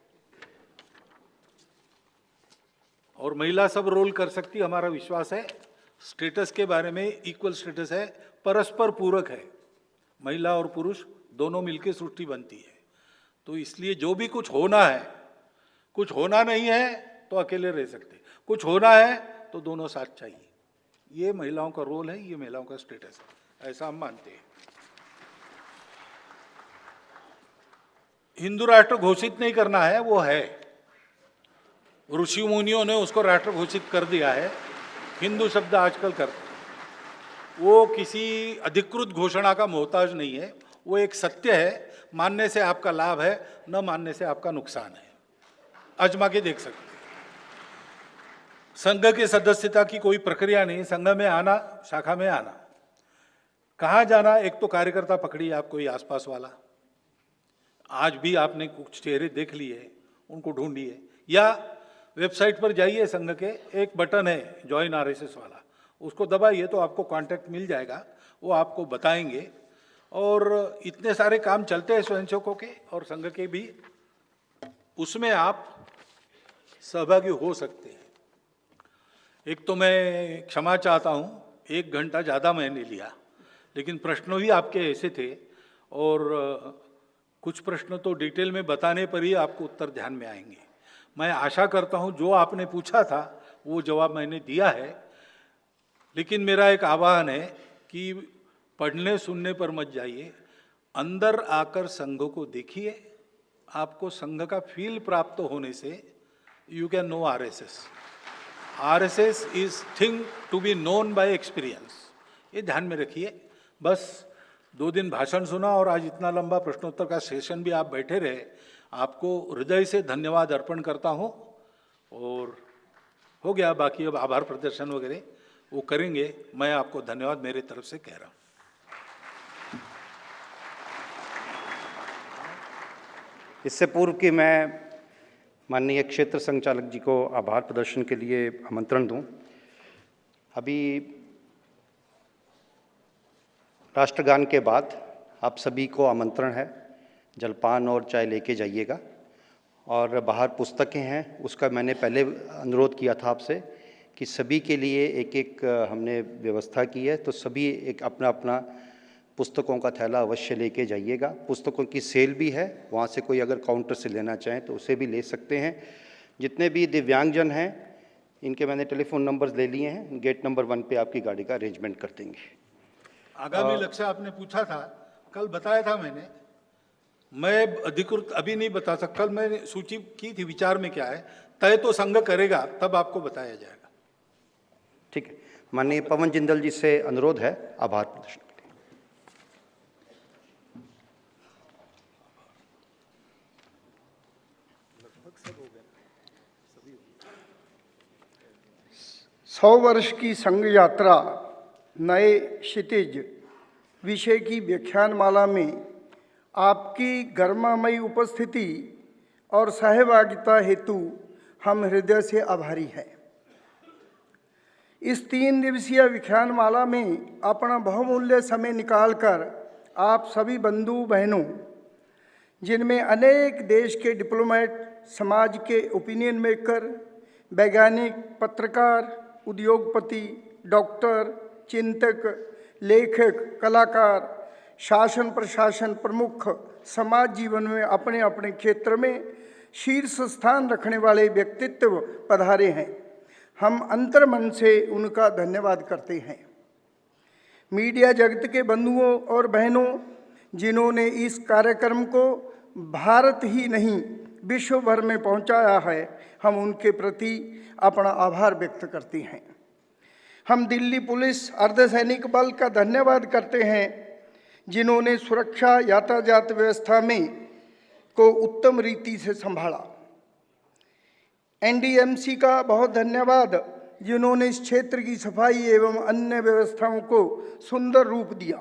Speaker 1: और महिला सब रोल कर सकती, हमारा विश्वास है। स्टेटस के बारे में इक्वल स्टेटस है, परस्पर पूरक है, महिला और पुरुष दोनों मिलकर सृष्टि बनती है। तो इसलिए जो भी कुछ होना है, कुछ होना नहीं है तो अकेले रह सकते, कुछ होना है तो दोनों साथ चाहिए। ये महिलाओं का रोल है, ये महिलाओं का स्टेटस है, ऐसा हम मानते हैं। हिंदू राष्ट्र घोषित नहीं करना है, वो है, ऋषि मुनियों ने उसको राष्ट्र घोषित कर दिया है। हिंदू शब्द आजकल करते, वो किसी अधिकृत घोषणा का मोहताज नहीं है, वो एक सत्य है। मानने से आपका लाभ है, न मानने से आपका नुकसान है, आजमा के देख सकते हैं। संघ के सदस्यता की कोई प्रक्रिया नहीं, संघ में आना, शाखा में आना, कहाँ जाना, एक तो कार्यकर्ता पकड़िए आप कोई आसपास वाला, आज भी आपने कुछ चेहरे देख लिए, उनको ढूंढिए, या वेबसाइट पर जाइए, संघ के एक बटन है ज्वाइन आरएसएस वाला, उसको दबाइए तो आपको कांटेक्ट मिल जाएगा, वो आपको बताएंगे। और इतने सारे काम चलते हैं स्वयंसेवकों के और संघ के भी, उसमें आप सहभागी हो सकते हैं। एक तो मैं क्षमा चाहता हूँ, 1 घंटा ज़्यादा मैंने लिया, लेकिन प्रश्न भी आपके ऐसे थे और कुछ प्रश्न तो डिटेल में बताने पर ही आपको उत्तर ध्यान में आएंगे। मैं आशा करता हूँ जो आपने पूछा था वो जवाब मैंने दिया है, लेकिन मेरा एक आह्वान है कि पढ़ने सुनने पर मत जाइए, अंदर आकर संघ को देखिए। आपको संघ का फील प्राप्त होने से you can know RSS. RSS is thing to be known by experience, ये ध्यान में रखिए। बस 2 दिन भाषण सुना और आज इतना लंबा प्रश्नोत्तर का सेशन भी आप बैठे रहे, आपको हृदय से धन्यवाद अर्पण करता हूँ। और हो गया, बाकी अब आभार प्रदर्शन वगैरह वो करेंगे। मैं आपको धन्यवाद मेरे तरफ से कह रहा हूँ।
Speaker 2: इससे पूर्व कि मैं माननीय क्षेत्र संचालक जी को आभार प्रदर्शन के लिए आमंत्रण दूं, अभी राष्ट्रगान के बाद आप सभी को आमंत्रण है, जलपान और चाय लेके जाइएगा। और बाहर पुस्तकें हैं, उसका मैंने पहले अनुरोध किया था आपसे कि सभी के लिए एक एक हमने व्यवस्था की है, तो सभी एक अपना अपना पुस्तकों का थैला अवश्य लेके जाइएगा। पुस्तकों की सेल भी है, वहाँ से कोई अगर काउंटर से लेना चाहें तो उसे भी ले सकते हैं। जितने भी दिव्यांगजन हैं, इनके मैंने टेलीफोन नंबर्स ले लिए हैं, गेट नंबर 1 पे आपकी गाड़ी का अरेंजमेंट कर देंगे।
Speaker 1: आगामी लक्ष्य आपने पूछा था, कल बताया था मैंने, मैं अधिकृत अभी नहीं बता सकता। कल मैंने सूची की थी, विचार में क्या है, तय तो संघ करेगा तब आपको बताया जाएगा।
Speaker 2: ठीक है, माननीय पवन जिंदल जी से अनुरोध है आभार प्रदर्शन के लिए।
Speaker 3: सौ वर्ष की संघ यात्रा नए क्षितिज विषय की व्याख्यानमाला में आपकी गर्मामयी उपस्थिति और सहभागिता हेतु हम हृदय से आभारी हैं। इस 3 दिवसीय व्याख्यानमाला में अपना बहुमूल्य समय निकालकर आप सभी बंधु बहनों, जिनमें अनेक देश के डिप्लोमेट, समाज के ओपिनियन मेकर, वैज्ञानिक, पत्रकार, उद्योगपति, डॉक्टर, चिंतक, लेखक, कलाकार, शासन प्रशासन प्रमुख, समाज जीवन में अपने अपने क्षेत्र में शीर्ष स्थान रखने वाले व्यक्तित्व पधारे हैं, हम अंतर्मन से उनका धन्यवाद करते हैं। मीडिया जगत के बंधुओं और बहनों, जिन्होंने इस कार्यक्रम को भारत ही नहीं विश्व भर में पहुंचाया है, हम उनके प्रति अपना आभार व्यक्त करते हैं। हम दिल्ली पुलिस अर्धसैनिक बल का धन्यवाद करते हैं जिन्होंने सुरक्षा यातायात व्यवस्था में को उत्तम रीति से संभाला। एनडीएमसी का बहुत धन्यवाद जिन्होंने इस क्षेत्र की सफाई एवं अन्य व्यवस्थाओं को सुंदर रूप दिया।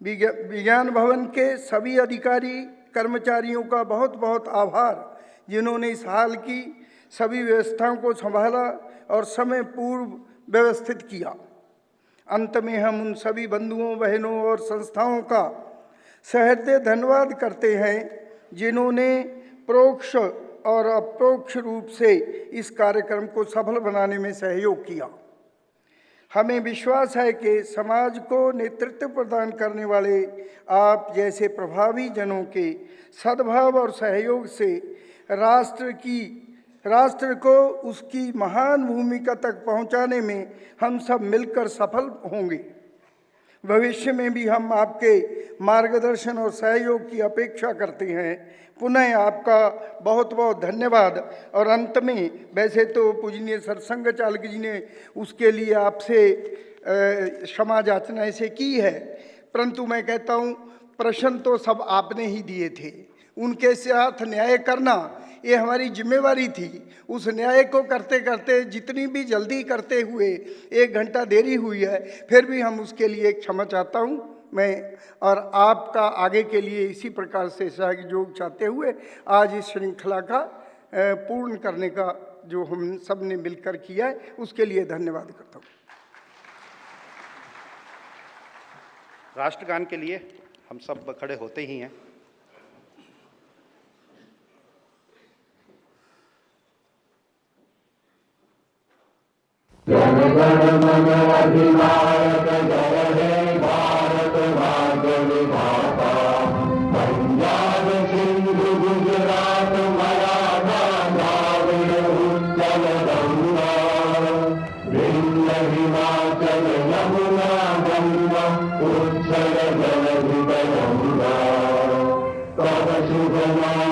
Speaker 3: विज्ञान भवन के सभी अधिकारी कर्मचारियों का बहुत बहुत आभार जिन्होंने इस हाल की सभी व्यवस्थाओं को संभाला और समय पूर्व व्यवस्थित किया। अंत में हम उन सभी बंधुओं बहनों और संस्थाओं का सहृदय धन्यवाद करते हैं जिन्होंने परोक्ष और अप्रोक्ष रूप से इस कार्यक्रम को सफल बनाने में सहयोग किया। हमें विश्वास है कि समाज को नेतृत्व प्रदान करने वाले आप जैसे प्रभावी जनों के सद्भाव और सहयोग से राष्ट्र को उसकी महान भूमिका तक पहुंचाने में हम सब मिलकर सफल होंगे। भविष्य में भी हम आपके मार्गदर्शन और सहयोग की अपेक्षा करते हैं। पुनः आपका बहुत बहुत धन्यवाद। और अंत में वैसे तो पूजनीय सरसंघ चालक जी ने उसके लिए आपसे क्षमा याचना ऐसे की है, परंतु मैं कहता हूँ प्रश्न तो सब आपने ही दिए थे, उनके साथ न्याय करना ये हमारी जिम्मेवारी थी। उस न्याय को करते करते जितनी भी जल्दी करते हुए 1 घंटा देरी हुई है, फिर भी हम उसके लिए क्षमा चाहता हूँ मैं, और आपका आगे के लिए इसी प्रकार से सहयोग चाहते हुए आज इस श्रृंखला का पूर्ण करने का जो हम सब ने मिलकर किया है उसके लिए धन्यवाद करता हूँ।
Speaker 2: राष्ट्रगान के लिए हम सब खड़े होते ही हैं।
Speaker 4: जन गण मन अधिनायक जय हे भारत भाग्य विधाता, पंजाब सिंधु गुजरात मराठा द्राविड़ उत्कल गंगा, विंध्य हिमाचल यमुना गंगा उच्छल जलधि गंगा, तब शुभ नाम